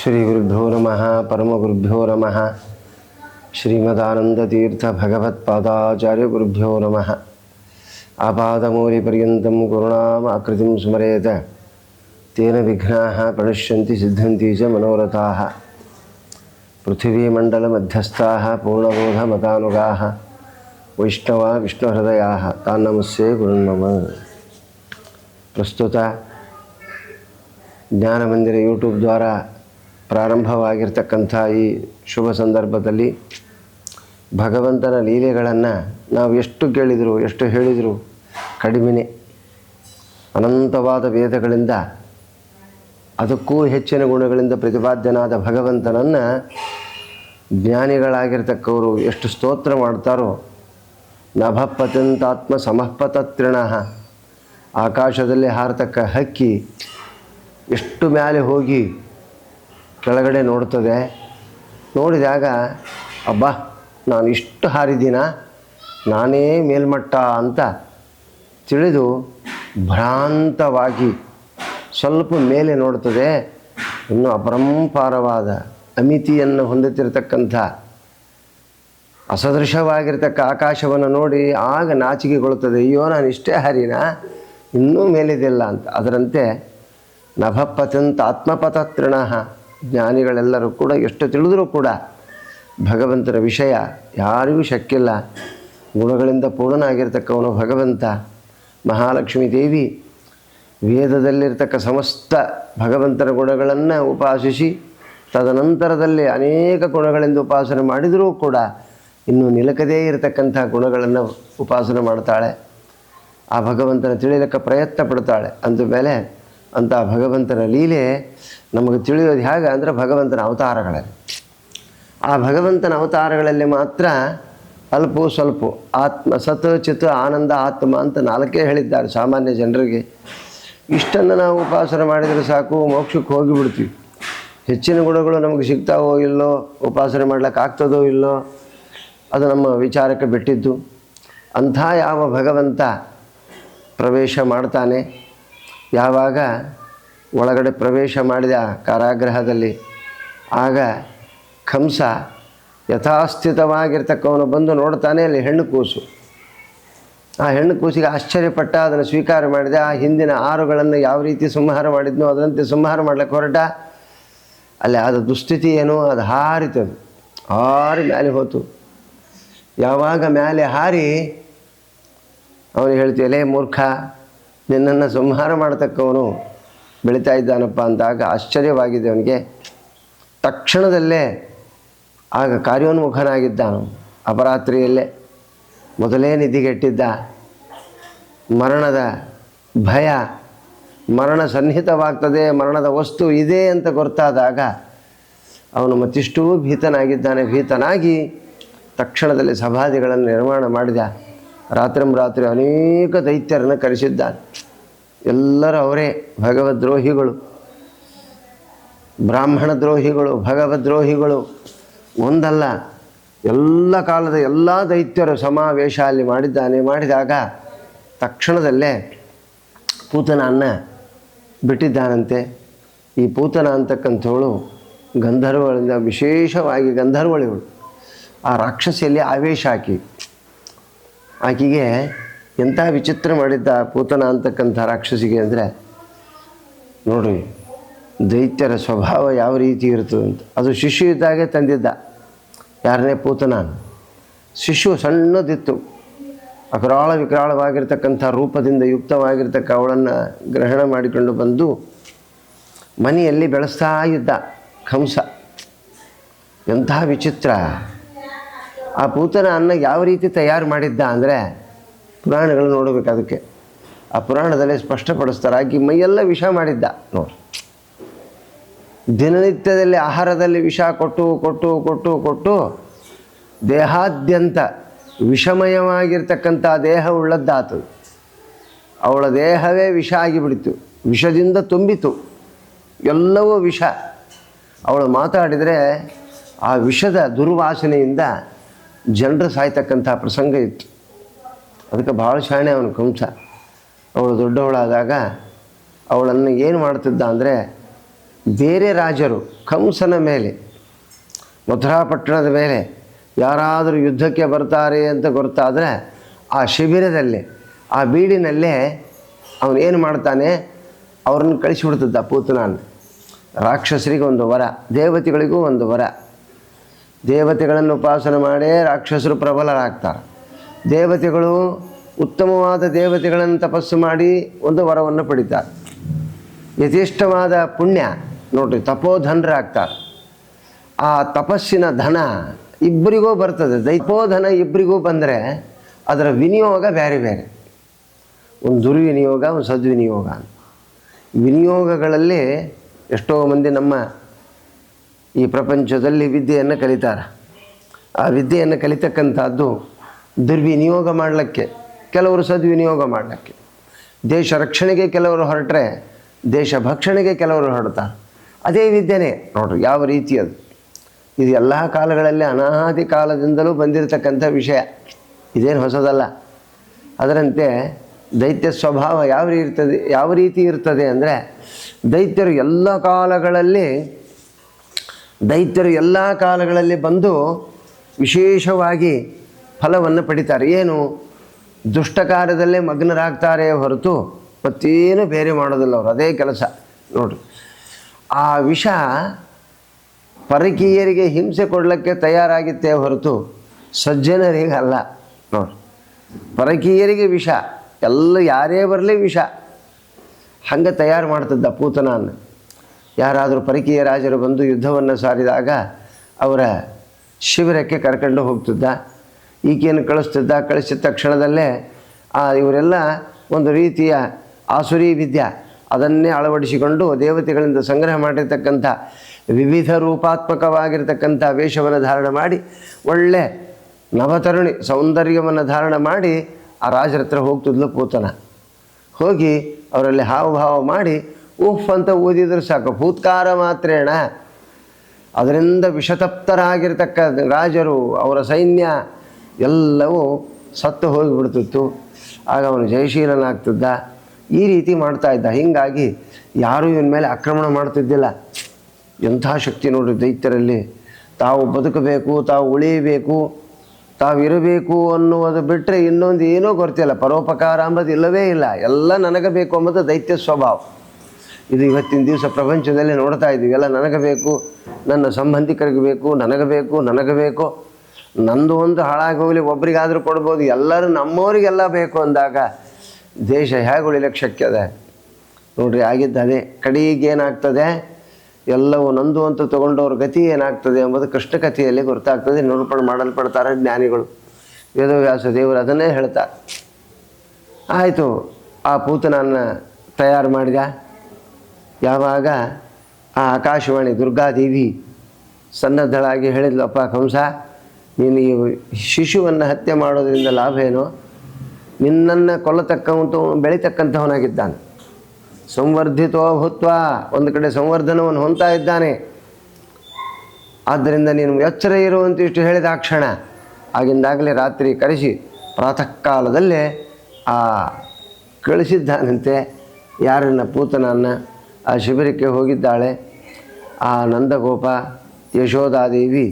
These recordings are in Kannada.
ಶ್ರೀ ಗುರುಭ್ಯೋ ನಮಃ ಪರಮಗುರುಭ್ಯೋ ನಮಃ ಶ್ರೀಮದಾನಂದತೀರ್ಥ ಭಗವತ್ಪಾದಾಚಾರ್ಯ ಗುರುಭ್ಯೋ ನಮಃ ಆಪಾದಮೂಲಿಪರ್ಯಂತಂ ಗುರುಣಾಮ ಆಕೃತಿಂ ಸ್ಮರೇತ ತೇನ ವಿಘ್ನಾಃ ಪ್ರಣಶ್ಯಂತಿ ಸಿದ್ಧಂತಿ ಚ ಮನೋರಥಾಃ ಪೃಥಿವೀಮಂಡಲಮಧ್ಯಸ್ಥಾಃ ಪೂರ್ಣಬೋಧಮತಾನುಗಾಃ ವೈಷ್ಣವ ವಿಷ್ಣುಹೃದಯಾಃ ತಾನ್ ನಮಸ್ಸೇ ಗುರುನ್ಮಮ. ಪ್ರಸ್ತುತ ಜ್ಞಾನಮಂದಿರ ಯೂಟ್ಯೂಬ್ ದ್ವಾರ ಪ್ರಾರಂಭವಾಗಿರ್ತಕ್ಕಂಥ ಈ ಶುಭ ಸಂದರ್ಭದಲ್ಲಿ ಭಗವಂತನ ಲೀಲೆಗಳನ್ನು ನಾವು ಎಷ್ಟು ಕೇಳಿದರೂ ಎಷ್ಟು ಹೇಳಿದರೂ ಕಡಿಮೆನೇ. ಅನಂತವಾದ ವೇದಗಳಿಂದ ಅದಕ್ಕೂ ಹೆಚ್ಚಿನ ಗುಣಗಳಿಂದ ಪ್ರತಿಪಾದ್ಯನಾದ ಭಗವಂತನನ್ನು ಜ್ಞಾನಿಗಳಾಗಿರ್ತಕ್ಕವರು ಎಷ್ಟು ಸ್ತೋತ್ರ ಮಾಡ್ತಾರೋ. ನಭಪತಂತಾತ್ಮ ಸಮಃಪತತ್ರಿಣಃ, ಆಕಾಶದಲ್ಲಿ ಹಾರತಕ್ಕ ಹಕ್ಕಿ ಎಷ್ಟು ಮೇಲೆ ಹೋಗಿ ಕೆಳಗಡೆ ನೋಡ್ತದೆ. ನೋಡಿದಾಗ ಅಬ್ಬಾ ನಾನು ಇಷ್ಟು ಹಾರಿದ್ದೀನ, ನಾನೇ ಮೇಲ್ಮಟ್ಟ ಅಂತ ತಿಳಿದು ಭ್ರಾಂತವಾಗಿ ಸ್ವಲ್ಪ ಮೇಲೆ ನೋಡ್ತದೆ. ಇನ್ನೂ ಅಪರಂಪಾರವಾದ ಅಮಿತಿಯನ್ನು ಹೊಂದುತ್ತಿರತಕ್ಕಂಥ ಅಸದೃಶವಾಗಿರ್ತಕ್ಕ ಆಕಾಶವನ್ನು ನೋಡಿ ಆಗ ನಾಚಿಕೆಗೊಳ್ಳುತ್ತದೆ. ಅಯ್ಯೋ ನಾನು ಇಷ್ಟೇ ಹಾರಿನ, ಇನ್ನೂ ಮೇಲಿದೆಲ್ಲ ಅಂತ. ಅದರಂತೆ ನಭಪತಂತ ಆತ್ಮಪತತ್ರಿಣಃ, ಜ್ಞಾನಿಗಳೆಲ್ಲರೂ ಕೂಡ ಎಷ್ಟು ತಿಳಿದರೂ ಕೂಡ ಭಗವಂತನ ವಿಷಯ ಯಾರಿಗೂ ಶಕ್ಕಿಲ್ಲ. ಗುಣಗಳಿಂದ ಪೂರ್ಣನಾಗಿರ್ತಕ್ಕವನು ಭಗವಂತ. ಮಹಾಲಕ್ಷ್ಮೀ ದೇವಿ ವೇದದಲ್ಲಿರ್ತಕ್ಕ ಸಮಸ್ತ ಭಗವಂತನ ಗುಣಗಳನ್ನು ಉಪಾಸಿಸಿ ತದನಂತರದಲ್ಲಿ ಅನೇಕ ಗುಣಗಳಿಂದ ಉಪಾಸನೆ ಮಾಡಿದರೂ ಕೂಡ ಇನ್ನೂ ನಿಲಕದೇ ಇರತಕ್ಕಂಥ ಗುಣಗಳನ್ನು ಉಪಾಸನೆ ಮಾಡ್ತಾಳೆ. ಆ ಭಗವಂತನ ತಿಳಿಯಲಿಕ್ಕೆ ಪ್ರಯತ್ನ ಪಡ್ತಾಳೆ. ಅಂದಮೇಲೆ ಅಂಥ ಭಗವಂತನ ಲೀಲೆ ನಮಗೆ ತಿಳಿಯೋದು ಹೇಗೆ ಅಂದರೆ ಭಗವಂತನ ಅವತಾರಗಳಲ್ಲಿ. ಆ ಭಗವಂತನ ಅವತಾರಗಳಲ್ಲಿ ಮಾತ್ರ ಅಲ್ಪ ಸ್ವಲ್ಪ ಆತ್ಮ ಸತ್ ಚಿತ್ ಆನಂದ ಆತ್ಮ ಅಂತ ನಾಲ್ಕೇ ಹೇಳಿದ್ದಾರೆ ಸಾಮಾನ್ಯ ಜನರಿಗೆ. ಇಷ್ಟನ್ನು ನಾವು ಉಪಾಸನೆ ಮಾಡಿದರೆ ಸಾಕು, ಮೋಕ್ಷಕ್ಕೆ ಹೋಗಿಬಿಡ್ತೀವಿ. ಹೆಚ್ಚಿನ ಗುಣಗಳು ನಮಗೆ ಸಿಗ್ತಾವೋ ಇಲ್ಲೋ, ಉಪಾಸನೆ ಮಾಡ್ಲಿಕ್ಕೆ ಆಗ್ತದೋ ಇಲ್ಲೋ, ಅದು ನಮ್ಮ ವಿಚಾರಕ್ಕೆ ಬಿಟ್ಟಿದ್ದು. ಅಂಥ ಯಾವ ಭಗವಂತ ಪ್ರವೇಶ ಮಾಡ್ತಾನೆ, ಯಾವಾಗ ಒಳಗಡೆ ಪ್ರವೇಶ ಮಾಡಿದ ಕಾರಾಗೃಹದಲ್ಲಿ, ಆಗ ಕಂಸ ಯಥಾಸ್ಥಿತವಾಗಿರ್ತಕ್ಕವನು ಬಂದು ನೋಡ್ತಾನೆ. ಅಲ್ಲಿ ಹೆಣ್ಣು ಕೂಸು. ಆ ಹೆಣ್ಣು ಕೂಸಿಗೆ ಆಶ್ಚರ್ಯಪಟ್ಟ, ಅದನ್ನು ಸ್ವೀಕಾರ ಮಾಡಿದ. ಆ ಹಿಂದಿನ ಆರುಗಳನ್ನು ಯಾವ ರೀತಿ ಸಂಹಾರ ಮಾಡಿದ್ನೋ ಅದರಂತೆ ಸಂಹಾರ ಮಾಡ್ಲಿಕ್ಕೆ ಹೊರಟ. ಅಲ್ಲಿ ಆದ ದುಸ್ಥಿತಿ ಏನೋ ಅದು ಹಾರಿತದು, ಹಾರಿ ಮೇಲೆ ಹೋತು. ಯಾವಾಗ ಮೇಲೆ ಹಾರಿ ಅವನಿಗೆ ಹೇಳ್ತೀವಿ, ಎಲೆ ಮೂರ್ಖ, ನಿನ್ನನ್ನು ಸಂಹಾರ ಮಾಡತಕ್ಕವನು ಬೆಳೀತಾ ಇದ್ದಾನಪ್ಪ ಅಂದಾಗ ಆಶ್ಚರ್ಯವಾಗಿದೆ ಅವನಿಗೆ. ತಕ್ಷಣದಲ್ಲೇ ಆಗ ಕಾರ್ಯೋನ್ಮುಖನಾಗಿದ್ದಾನು. ಅಪರಾತ್ರಿಯಲ್ಲೇ ಮೊದಲೇ ನಿಧಿಗೆಟ್ಟಿದ್ದ. ಮರಣದ ಭಯ, ಮರಣ ಸನ್ನಿಹಿತವಾಗ್ತದೆ, ಮರಣದ ವಸ್ತು ಇದೆ ಅಂತ ಗೊತ್ತಾದಾಗ ಅವನು ಮತ್ತಿಷ್ಟೂ ಭೀತನಾಗಿದ್ದಾನೆ. ಭೀತನಾಗಿ ತಕ್ಷಣದಲ್ಲಿ ಸಮಾಧಿಗಳನ್ನು ನಿರ್ಮಾಣ ಮಾಡಿದ. ರಾತ್ರಿ ಅನೇಕ ದೈತ್ಯರನ್ನು ಕರೆಸಿದ್ದಾನೆ. ಎಲ್ಲರೂ ಅವರೇ ಭಗವದ್ರೋಹಿಗಳು, ಬ್ರಾಹ್ಮಣ ದ್ರೋಹಿಗಳು, ಭಗವದ್ರೋಹಿಗಳು. ಒಂದಲ್ಲ, ಎಲ್ಲ ಕಾಲದ ಎಲ್ಲ ದೈತ್ಯರು ಸಮಾವೇಶ ಅಲ್ಲಿ ಮಾಡಿದ್ದಾನೆ. ಮಾಡಿದಾಗ ತಕ್ಷಣದಲ್ಲೇ ಪೂತನನ್ನು ಬಿಟ್ಟಿದ್ದಾನಂತೆ. ಈ ಪೂತನ ಅಂತಕ್ಕಂಥವಳು ಗಂಧರ್ವಗಳಿಂದ ವಿಶೇಷವಾಗಿ ಗಂಧರ್ವಳಿಗಳು. ಆ ರಾಕ್ಷಸಿಯಲ್ಲಿ ಆವೇಶ ಆಕೆಗೆ ಎಂಥ ವಿಚಿತ್ರ ಮಾಡಿದ್ದ ಪೂತನ ಅಂತಕ್ಕಂಥ ರಾಕ್ಷಸಿಗೆ ಅಂದರೆ, ನೋಡ್ರಿ ದೈತ್ಯರ ಸ್ವಭಾವ ಯಾವ ರೀತಿ ಇರ್ತದೆ ಅಂತ. ಅದು ಶಿಶು ಇದ್ದಾಗೆ ತಂದಿದ್ದ. ಯಾರನ್ನೇ ಪೂತನ. ಶಿಶು ಸಣ್ಣದಿತ್ತು, ಅಕರಾಳ ವಿಕರಾಳವಾಗಿರ್ತಕ್ಕಂಥ ರೂಪದಿಂದ ಯುಕ್ತವಾಗಿರ್ತಕ್ಕ ಅವಳನ್ನು ಗ್ರಹಣ ಮಾಡಿಕೊಂಡು ಬಂದು ಮನೆಯಲ್ಲಿ ಬೆಳೆಸ್ತಾ ಇದ್ದ ಕಂಸ. ಎಂಥ ವಿಚಿತ್ರ! ಆ ಪೂತನ ಅನ್ನ ಯಾವ ರೀತಿ ತಯಾರು ಮಾಡಿದ್ದ ಅಂದರೆ ಪುರಾಣಗಳು ನೋಡಬೇಕು. ಅದಕ್ಕೆ ಆ ಪುರಾಣದಲ್ಲಿ ಸ್ಪಷ್ಟಪಡಿಸ್ತಾರೆ. ಆಕೆ ಮೈಯೆಲ್ಲ ವಿಷ ಮಾಡಿದ್ದ ನೋಡಿ. ದಿನನಿತ್ಯದಲ್ಲಿ ಆಹಾರದಲ್ಲಿ ವಿಷ ಕೊಟ್ಟು ಕೊಟ್ಟು ಕೊಟ್ಟು ಕೊಟ್ಟು ದೇಹಾದ್ಯಂತ ವಿಷಮಯವಾಗಿರ್ತಕ್ಕಂಥ ದೇಹ ಉಳ್ಳದ್ದಾತು. ಅವಳ ದೇಹವೇ ವಿಷ ಆಗಿಬಿಡ್ತು, ವಿಷದಿಂದ ತುಂಬಿತು, ಎಲ್ಲವೂ ವಿಷ. ಅವಳು ಮಾತಾಡಿದರೆ ಆ ವಿಷದ ದುರ್ವಾಸನೆಯಿಂದ ಜನರು ಸಾಯ್ತಕ್ಕಂಥ ಪ್ರಸಂಗ ಇತ್ತು. ಅದಕ್ಕೆ ಭಾಳ ಶಾಣೆ ಅವನು ಕಂಸ. ಅವಳು ದೊಡ್ಡವಳಾದಾಗ ಅವಳನ್ನು ಏನು ಮಾಡ್ತಿದ್ದ ಅಂದರೆ ಬೇರೆ ರಾಜರು ಕಂಸನ ಮೇಲೆ, ಮಥುರಾಪಟ್ಟಣದ ಮೇಲೆ ಯಾರಾದರೂ ಯುದ್ಧಕ್ಕೆ ಬರ್ತಾರೆ ಅಂತ ಗೊತ್ತಾದರೆ ಆ ಶಿಬಿರದಲ್ಲಿ, ಆ ಬೀಡಿನಲ್ಲೇ ಅವನೇನು ಮಾಡ್ತಾನೆ, ಅವ್ರನ್ನ ಕಳಿಸಿಬಿಡ್ತಿದ್ದ ಪೂತನಾನ. ರಾಕ್ಷಸರಿಗೆ ಒಂದು ವರ, ದೇವತೆಗಳಿಗೂ ಒಂದು ವರ. ದೇವತೆಗಳನ್ನು ಉಪಾಸನೆ ಮಾಡೇ ರಾಕ್ಷಸರು ಪ್ರಬಲರಾಗ್ತಾರೆ. ದೇವತೆಗಳು ಉತ್ತಮವಾದ ದೇವತೆಗಳನ್ನು ತಪಸ್ಸು ಮಾಡಿ ಒಂದು ವರವನ್ನು ಪಡಿತಾರೆ. ಯಥೇಷ್ಟವಾದ ಪುಣ್ಯ ನೋಡಿರಿ, ತಪೋಧನರಾಗ್ತಾರೆ. ಆ ತಪಸ್ಸಿನ ಧನ ಇಬ್ಬರಿಗೂ ಬರ್ತದೆ. ತಪೋಧನ ಇಬ್ಬರಿಗೂ ಬಂದರೆ ಅದರ ವಿನಿಯೋಗ ಬೇರೆ ಬೇರೆ. ಒಂದು ದುರ್ವಿನಿಯೋಗ, ಒಂದು ಸದ್ವಿನಿಯೋಗ. ವಿನಿಯೋಗಗಳಲ್ಲಿ ಎಷ್ಟೋ ಮಂದಿ ನಮ್ಮ ಈ ಪ್ರಪಂಚದಲ್ಲಿ ವಿದ್ಯೆಯನ್ನು ಕಲಿತಾರೆ. ಆ ವಿದ್ಯೆಯನ್ನು ಕಲಿತಕ್ಕಂಥದ್ದು ದುರ್ವಿನಿಯೋಗ ಮಾಡಲಿಕ್ಕೆ, ಕೆಲವರು ಸದ್ವಿನಿಯೋಗ ಮಾಡಲಿಕ್ಕೆ. ದೇಶ ರಕ್ಷಣೆಗೆ ಕೆಲವರು ಹೊರಟ್ರೆ ದೇಶ ಭಕ್ಷಣೆಗೆ ಕೆಲವರು ಹೊರಡ್ತಾರೆ. ಅದೇ ವಿದ್ಯೆನೇ ನೋಡ್ರಿ ಯಾವ ರೀತಿ ಅದು. ಇದು ಎಲ್ಲ ಕಾಲಗಳಲ್ಲಿ ಅನಾದಿ ಕಾಲದಿಂದಲೂ ಬಂದಿರತಕ್ಕಂಥ ವಿಷಯ, ಇದೇನು ಹೊಸದಲ್ಲ. ಅದರಂತೆ ದೈತ್ಯ ಸ್ವಭಾವ ಯಾವ ರೀತಿ ಇರ್ತದೆ ಅಂದರೆ, ದೈತ್ಯರು ಎಲ್ಲ ಕಾಲಗಳಲ್ಲಿ ಬಂದು ವಿಶೇಷವಾಗಿ ಫಲವನ್ನು ಪಡಿತಾರೆ. ಏನು, ದುಷ್ಟ ಕಾರ್ಯದಲ್ಲೇ ಮಗ್ನರಾಗ್ತಾರೆ ಹೊರತು ಮತ್ತೇನು ಬೇರೆ ಮಾಡೋದಿಲ್ಲ ಅವರು, ಅದೇ ಕೆಲಸ ನೋಡ್ರಿ. ಆ ವಿಷ ಪರಕೀಯರಿಗೆ ಹಿಂಸೆ ಕೊಡಲಿಕ್ಕೆ ತಯಾರಾಗಿತ್ತೇ ಹೊರತು ಸಜ್ಜನರಿಗೆ ಅಲ್ಲ ನೋಡ್ರಿ. ಪರಕೀಯರಿಗೆ ವಿಷ, ಎಲ್ಲ ಯಾರೇ ಬರಲಿ ವಿಷ, ಹಂಗೆ ತಯಾರು ಮಾಡ್ತಿದ್ದ ಪೂತನನ್ನು. ಯಾರಾದರೂ ಪರಕೀಯ ರಾಜರು ಬಂದು ಯುದ್ಧವನ್ನು ಸಾರಿದಾಗ ಅವರ ಶಿಬಿರಕ್ಕೆ ಕರ್ಕೊಂಡು ಹೋಗ್ತಿದ್ದ. ಈಕೆಯನ್ನು ಕಳಿಸಿದ ತಕ್ಷಣದಲ್ಲೇ ಇವರೆಲ್ಲ ಒಂದು ರೀತಿಯ ಆಸುರಿ ವಿದ್ಯೆ ಅದನ್ನೇ ಅಳವಡಿಸಿಕೊಂಡು ದೇವತೆಗಳಿಂದ ಸಂಗ್ರಹ ಮಾಡಿರ್ತಕ್ಕಂಥ ವಿವಿಧ ರೂಪಾತ್ಮಕವಾಗಿರ್ತಕ್ಕಂಥ ವೇಷವನ್ನು ಧಾರಣ ಮಾಡಿ, ಒಳ್ಳೆ ನವತರುಣಿ ಸೌಂದರ್ಯವನ್ನು ಧಾರಣ ಮಾಡಿ ಆ ರಾಜರ ಹತ್ರ ಹೋಗ್ತಿದ್ಲು ಪೂತನ. ಹೋಗಿ ಅವರಲ್ಲಿ ಹಾವಭಾವ ಮಾಡಿ ಉಫ್ ಅಂತ ಓದಿದ್ರೆ ಸಾಕು, ಭೂತ್ಕಾರ ಮಾತ್ರೇಣ ಅದರಿಂದ ವಿಷತಪ್ತರಾಗಿರ್ತಕ್ಕ ರಾಜರು, ಅವರ ಸೈನ್ಯ ಎಲ್ಲವೂ ಸತ್ತು ಹೋಗಿಬಿಡ್ತಿತ್ತು. ಆಗ ಅವನು ಜಯಶೀಲನಾಗ್ತಿದ್ದ. ಈ ರೀತಿ ಮಾಡ್ತಾ ಇದ್ದ. ಹೀಗಾಗಿ ಯಾರೂ ಇವನ ಮೇಲೆ ಆಕ್ರಮಣ ಮಾಡ್ತಿದ್ದಿಲ್ಲ. ಎಂಥ ಶಕ್ತಿ ನೋಡ್ರಿ ದೈತ್ಯರಲ್ಲಿ. ತಾವು ಬದುಕಬೇಕು, ತಾವು ಉಳಿಯಬೇಕು, ತಾವಿರಬೇಕು ಅನ್ನುವುದು ಬಿಟ್ಟರೆ ಇನ್ನೊಂದು ಏನೂ ಗೊತ್ತಿಲ್ಲ. ಪರೋಪಕಾರ ಅಂಬದು ಇಲ್ಲವೇ ಇಲ್ಲ. ಎಲ್ಲ ನನಗೆ ಬೇಕು ಅಂಬುದು ದೈತ್ಯ ಸ್ವಭಾವ. ಇದು ಇವತ್ತಿನ ದಿವಸ ಪ್ರಪಂಚದಲ್ಲಿ ನೋಡ್ತಾ ಇದ್ದೀವಿ. ಎಲ್ಲ ನನಗೆ ಬೇಕು, ನನ್ನ ಸಂಬಂಧಿಕರಿಗೆ ಬೇಕು, ನನಗೆ ಬೇಕು, ನಂದು ಒಂದು ಹಾಳಾಗಿ ಹೋಗಲಿ, ಒಬ್ರಿಗಾದರೂ ಕೊಡ್ಬೋದು. ಎಲ್ಲರೂ ನಮ್ಮವರಿಗೆಲ್ಲ ಬೇಕು ಅಂದಾಗ ದೇಶ ಹೇಗೆ ಉಳಿಲಿಕ್ಕೆ ಶಕ್ಯ ಅದ ನೋಡ್ರಿ. ಆಗಿದ್ದು ಅದೇ. ಕಡೆಗೆ ಏನಾಗ್ತದೆ, ಎಲ್ಲವೂ ನಂದು ಅಂತ ತೊಗೊಂಡವ್ರ ಗತಿ ಏನಾಗ್ತದೆ ಎಂಬುದು ಕೃಷ್ಣ ಕಥೆಯಲ್ಲಿ ಗೊತ್ತಾಗ್ತದೆ. ನಿರೂಪಣೆ ಮಾಡಲ್ಪಡ್ತಾರೆ ಜ್ಞಾನಿಗಳು. ವೇದವ್ಯಾಸ ದೇವರು ಅದನ್ನೇ ಹೇಳ್ತಾರೆ. ಆಯಿತು, ಆ ಪೂತನನ್ನು ತಯಾರು ಮಾಡಿದ. ಯಾವಾಗ ಆ ಆಕಾಶವಾಣಿ ದುರ್ಗಾದೇವಿ ಸನ್ನದ್ಧಳಾಗಿ ಹೇಳಿದ್ಲಪ್ಪ, ಕಂಸ ನೀನು ಈ ಶಿಶುವನ್ನು ಹತ್ಯೆ ಮಾಡೋದ್ರಿಂದ ಲಾಭ ಏನು, ನಿನ್ನನ್ನು ಬೆಳೀತಕ್ಕಂಥವನಾಗಿದ್ದಾನೆ. ಸಂವರ್ಧಿತೋ ಭೂತ್ವ, ಒಂದು ಕಡೆ ಸಂವರ್ಧನವನ್ನು ಹೊಂದ್ತಾ ಇದ್ದಾನೆ. ಆದ್ದರಿಂದ ನೀನು ಎಚ್ಚರ ಇರುವಂತಿಷ್ಟು ಹೇಳಿದ ಆ ಕ್ಷಣ ಆಗಿಂದಾಗಲೇ ರಾತ್ರಿ ಕರೆಸಿ ಪ್ರಾತಃ ಕಾಲದಲ್ಲೇ ಕಳಿಸಿದ್ದಾನಂತೆ. ಯಾರನ್ನು, ಪೂತನನ್ನು. ಆ ಶಿಬಿರಕ್ಕೆ ಹೋಗಿದ್ದಾಳೆ. ಆ ನಂದಗೋಪ ಯಶೋಧಾದೇವಿ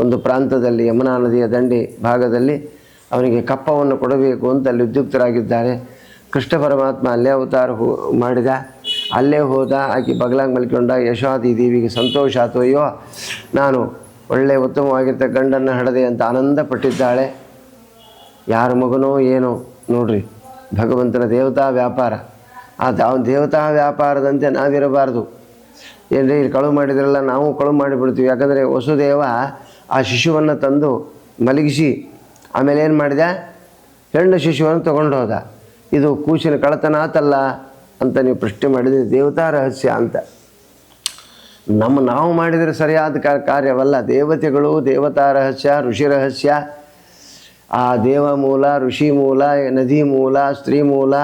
ಒಂದು ಪ್ರಾಂತದಲ್ಲಿ ಯಮುನಾ ನದಿಯ ದಂಡೆ ಭಾಗದಲ್ಲಿ ಅವನಿಗೆ ಕಪ್ಪವನ್ನು ಕೊಡಬೇಕು ಅಂತ ಅಲ್ಲಿ ಉದ್ಯುಕ್ತರಾಗಿದ್ದಾರೆ. ಕೃಷ್ಣ ಪರಮಾತ್ಮ ಅಲ್ಲೇ ಅವತಾರ ಮಾಡಿದ. ಅಲ್ಲೇ ಹೋದ. ಆಕೆ ಬಗಲಾಗಿ ಮಲ್ಕೊಂಡ. ಯಶೋಧಿ ದೇವಿಗೆ ಸಂತೋಷ ಆಯಿತು. ಅಯ್ಯೋ, ನಾನು ಒಳ್ಳೆಯ ಉತ್ತಮವಾಗಿರ್ತ ಗಂಡನ್ನು ಹಡದೆ ಅಂತ ಆನಂದ ಪಟ್ಟಿದ್ದಾಳೆ. ಯಾರ ಮಗನೋ ಏನೋ ನೋಡ್ರಿ, ಭಗವಂತನ ದೇವತಾ ವ್ಯಾಪಾರ. ಆ ದೇವತಾ ವ್ಯಾಪಾರದಂತೆ ನಾವಿರಬಾರ್ದು. ಏನ್ರಿ, ಇಲ್ಲಿ ಕಳುವು ಮಾಡಿದ್ರಲ್ಲ, ನಾವು ಕಳುವು ಮಾಡಿಬಿಡ್ತೀವಿ. ಯಾಕಂದರೆ ವಸುದೇವ ಆ ಶಿಶುವನ್ನು ತಂದು ಮಲಗಿಸಿ ಆಮೇಲೆ ಏನು ಮಾಡಿದ, ಹೆಣ್ಣು ಶಿಶುವನ್ನು ತೊಗೊಂಡು ಹೋದ. ಇದು ಕೂಸಿನ ಕಳತನ ಆತಲ್ಲ ಅಂತ ನೀವು ಪ್ರಶ್ನೆ ಮಾಡಿದರೆ ದೇವತಾ ರಹಸ್ಯ ಅಂತ. ನಾವು ಮಾಡಿದರೆ ಸರಿಯಾದ ಕಾರ್ಯವಲ್ಲ. ದೇವತೆಗಳು ದೇವತಾ ರಹಸ್ಯ, ಋಷಿ ರಹಸ್ಯ, ಆ ದೇವ ಮೂಲ, ಋಷಿ ಮೂಲ, ನದಿ ಮೂಲ, ಸ್ತ್ರೀ ಮೂಲ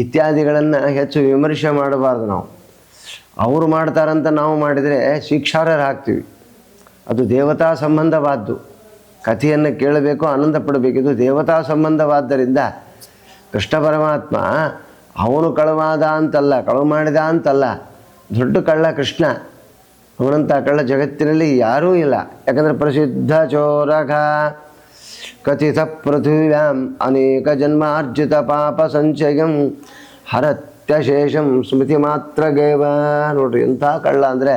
ಇತ್ಯಾದಿಗಳನ್ನು ಹೆಚ್ಚು ವಿಮರ್ಶೆ ಮಾಡಬಾರ್ದು. ನಾವು ಅವರು ಮಾಡ್ತಾರಂತ ನಾವು ಮಾಡಿದರೆ ಶಿಕ್ಷಾರ್ಹರಾಗ್ತೀವಿ. ಅದು ದೇವತಾ ಸಂಬಂಧವಾದ್ದು. ಕಥೆಯನ್ನು ಕೇಳಬೇಕು, ಆನಂದ ಪಡಬೇಕು. ಇದು ದೇವತಾ ಸಂಬಂಧವಾದ್ದರಿಂದ ಕೃಷ್ಣ ಪರಮಾತ್ಮ ಅವನು ಕಳುವಾದ ಅಂತಲ್ಲ, ಕಳುವು ಮಾಡಿದ ಅಂತಲ್ಲ, ದೊಡ್ಡ ಕಳ್ಳ ಕೃಷ್ಣ. ಅವನಂಥ ಕಳ್ಳ ಜಗತ್ತಿನಲ್ಲಿ ಯಾರೂ ಇಲ್ಲ. ಯಾಕಂದರೆ ಪ್ರಸಿದ್ಧ ಚೋರಕ ಕಥಿತ ಪೃಥಿವ್ಯಾಂ ಅನೇಕ ಜನ್ಮಾರ್ಜಿತ ಪಾಪ ಸಂಚಯಂ ಹರತ್ಯಶೇಷಂ ಸ್ಮೃತಿ ಮಾತ್ರ ಗೇವ. ನೋಡ್ರಿ ಎಂಥ ಕಳ್ಳ ಅಂದರೆ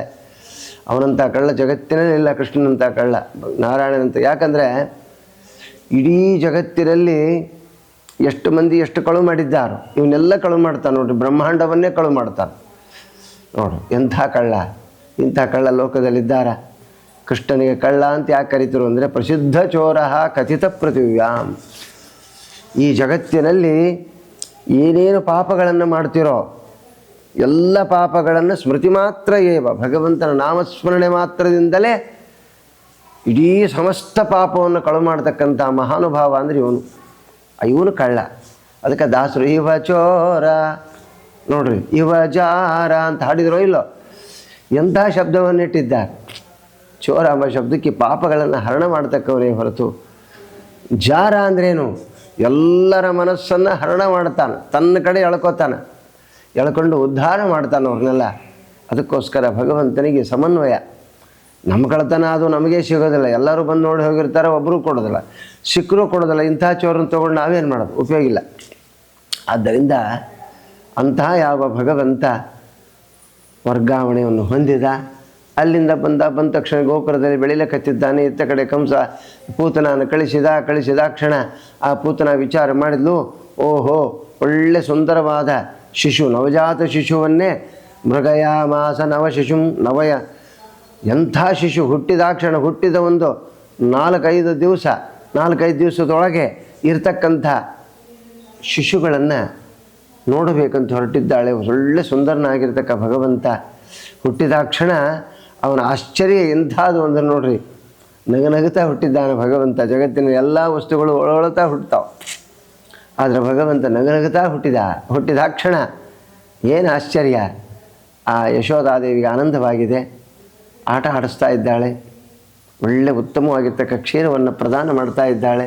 ಅವನಂಥ ಕಳ್ಳ ಜಗತ್ತಿನಲ್ಲಿ ಇಲ್ಲ, ಕೃಷ್ಣನಂಥ ಕಳ್ಳ, ನಾರಾಯಣನಂತ. ಯಾಕಂದರೆ ಇಡೀ ಜಗತ್ತಿನಲ್ಲಿ ಎಷ್ಟು ಮಂದಿ ಎಷ್ಟು ಕಳು ಮಾಡಿದ್ದಾರೋ ಇವನ್ನೆಲ್ಲ ಕಳು ಮಾಡ್ತಾನೆ ನೋಡ್ರಿ, ಬ್ರಹ್ಮಾಂಡವನ್ನೇ ಕಳು ಮಾಡ್ತಾನೆ ನೋಡು. ಎಂಥ ಕಳ್ಳ, ಇಂಥ ಕಳ್ಳ ಲೋಕದಲ್ಲಿದ್ದಾರ. ಕೃಷ್ಣನಿಗೆ ಕಳ್ಳ ಅಂತ ಯಾಕೆ ಕರೀತರು ಅಂದರೆ ಪ್ರಸಿದ್ಧ ಚೋರ ಕಥಿತ ಪೃಥಿವ್ಯಾಂ. ಈ ಜಗತ್ತಿನಲ್ಲಿ ಏನೇನು ಪಾಪಗಳನ್ನು ಮಾಡ್ತಿರೋ ಎಲ್ಲ ಪಾಪಗಳನ್ನು ಸ್ಮೃತಿ ಮಾತ್ರ ಏವ, ಭಗವಂತನ ನಾಮಸ್ಮರಣೆ ಮಾತ್ರದಿಂದಲೇ ಇಡೀ ಸಮಸ್ತ ಪಾಪವನ್ನು ಕಳು ಮಾಡ್ತಕ್ಕಂಥ ಮಹಾನುಭಾವ ಅಂದರೆ ಇವನು ಕಳ್ಳ. ಅದಕ್ಕೆ ದಾಸರು ಇವ ಚೋರ ನೋಡ್ರಿ, ಇವ ಜಾರ ಅಂತ ಹಾಡಿದ್ರೋ ಇಲ್ಲೋ, ಎಂಥ ಶಬ್ದವನ್ನಿಟ್ಟಿದ್ದಾರೆ. ಚೋರ ಎಂಬ ಶಬ್ದಕ್ಕೆ ಪಾಪಗಳನ್ನು ಹರಣ ಮಾಡ್ತಕ್ಕವನೇ ಹೊರತು ಜಾರ ಅಂದ್ರೇನು, ಎಲ್ಲರ ಮನಸ್ಸನ್ನು ಹರಣ ಮಾಡ್ತಾನೆ, ತನ್ನ ಕಡೆ ಎಳ್ಕೊತಾನೆ, ಎಳ್ಕೊಂಡು ಉದ್ಧಾರ ಮಾಡ್ತಾನೆ ಅವ್ರನ್ನೆಲ್ಲ. ಅದಕ್ಕೋಸ್ಕರ ಭಗವಂತನಿಗೆ ಸಮನ್ವಯ. ನಮ್ಮ ಕಳ್ತನ ಅದು ನಮಗೆ ಸಿಗೋದಿಲ್ಲ, ಎಲ್ಲರೂ ಬಂದು ನೋಡಿ ಹೋಗಿರ್ತಾರೆ, ಒಬ್ಬರು ಕೊಡೋದಿಲ್ಲ, ಸಿಕ್ಕರೂ ಕೊಡೋದಿಲ್ಲ. ಇಂಥ ಚೋರನ್ನು ತೊಗೊಂಡು ನಾವೇನು ಮಾಡೋದು, ಉಪಯೋಗ ಇಲ್ಲ. ಆದ್ದರಿಂದ ಅಂತಹ ಯಾವ ಭಗವಂತ ವರ್ಗಾವಣೆಯನ್ನು ಹೊಂದಿದ, ಅಲ್ಲಿಂದ ಬಂದ ತಕ್ಷಣ ಗೋಪುರದಲ್ಲಿ ಬೆಳಿಲಕತ್ತಿದ್ದಾನೆ. ಇತ್ತ ಕಡೆ ಕಂಸ ಪೂತನನ್ನು ಕಳಿಸಿದ ಕ್ಷಣ ಆ ಪೂತನ ವಿಚಾರ ಮಾಡಿದ್ಲು, ಓಹೋ ಒಳ್ಳೆ ಸುಂದರವಾದ ಶಿಶು, ನವಜಾತ ಶಿಶುವನ್ನೇ ಮೃಗಯಾಮಾಸ ನವ ಶಿಶುಂ ನವಯ. ಎಂಥ ಶಿಶು ಹುಟ್ಟಿದಾಕ್ಷಣ, ಹುಟ್ಟಿದ ಒಂದು 4-5 ದಿವಸದೊಳಗೆ ಇರ್ತಕ್ಕಂಥ ಶಿಶುಗಳನ್ನು ನೋಡಬೇಕಂತ ಹೊರಟಿದ್ದಾಳೆ. ಒಳ್ಳೆ ಸುಂದರನಾಗಿರ್ತಕ್ಕ ಭಗವಂತ ಹುಟ್ಟಿದಾಕ್ಷಣ ಅವನ ಆಶ್ಚರ್ಯ ಎಂಥದ್ದು ಅಂದರೆ ನೋಡ್ರಿ, ನಗನಗುತ್ತಾ ಹುಟ್ಟಿದ್ದಾನೆ ಭಗವಂತ. ಜಗತ್ತಿನ ಎಲ್ಲ ವಸ್ತುಗಳು ಒಳಗೊಳ್ತಾ ಹುಟ್ಟುತ್ತಾವೆ, ಆದರೆ ಭಗವಂತ ನಗನಗುತ್ತಾ ಹುಟ್ಟಿದಾಕ್ಷಣ ಏನು ಆಶ್ಚರ್ಯ. ಆ ಯಶೋದಾದೇವಿಗೆ ಆನಂದವಾಗಿದೆ, ಆಟ ಆಡಿಸ್ತಾ ಇದ್ದಾಳೆ, ಒಳ್ಳೆ ಉತ್ತಮವಾಗಿರ್ತಕ್ಕ ಕ್ಷೀರವನ್ನು ಪ್ರದಾನ ಮಾಡ್ತಾ ಇದ್ದಾಳೆ.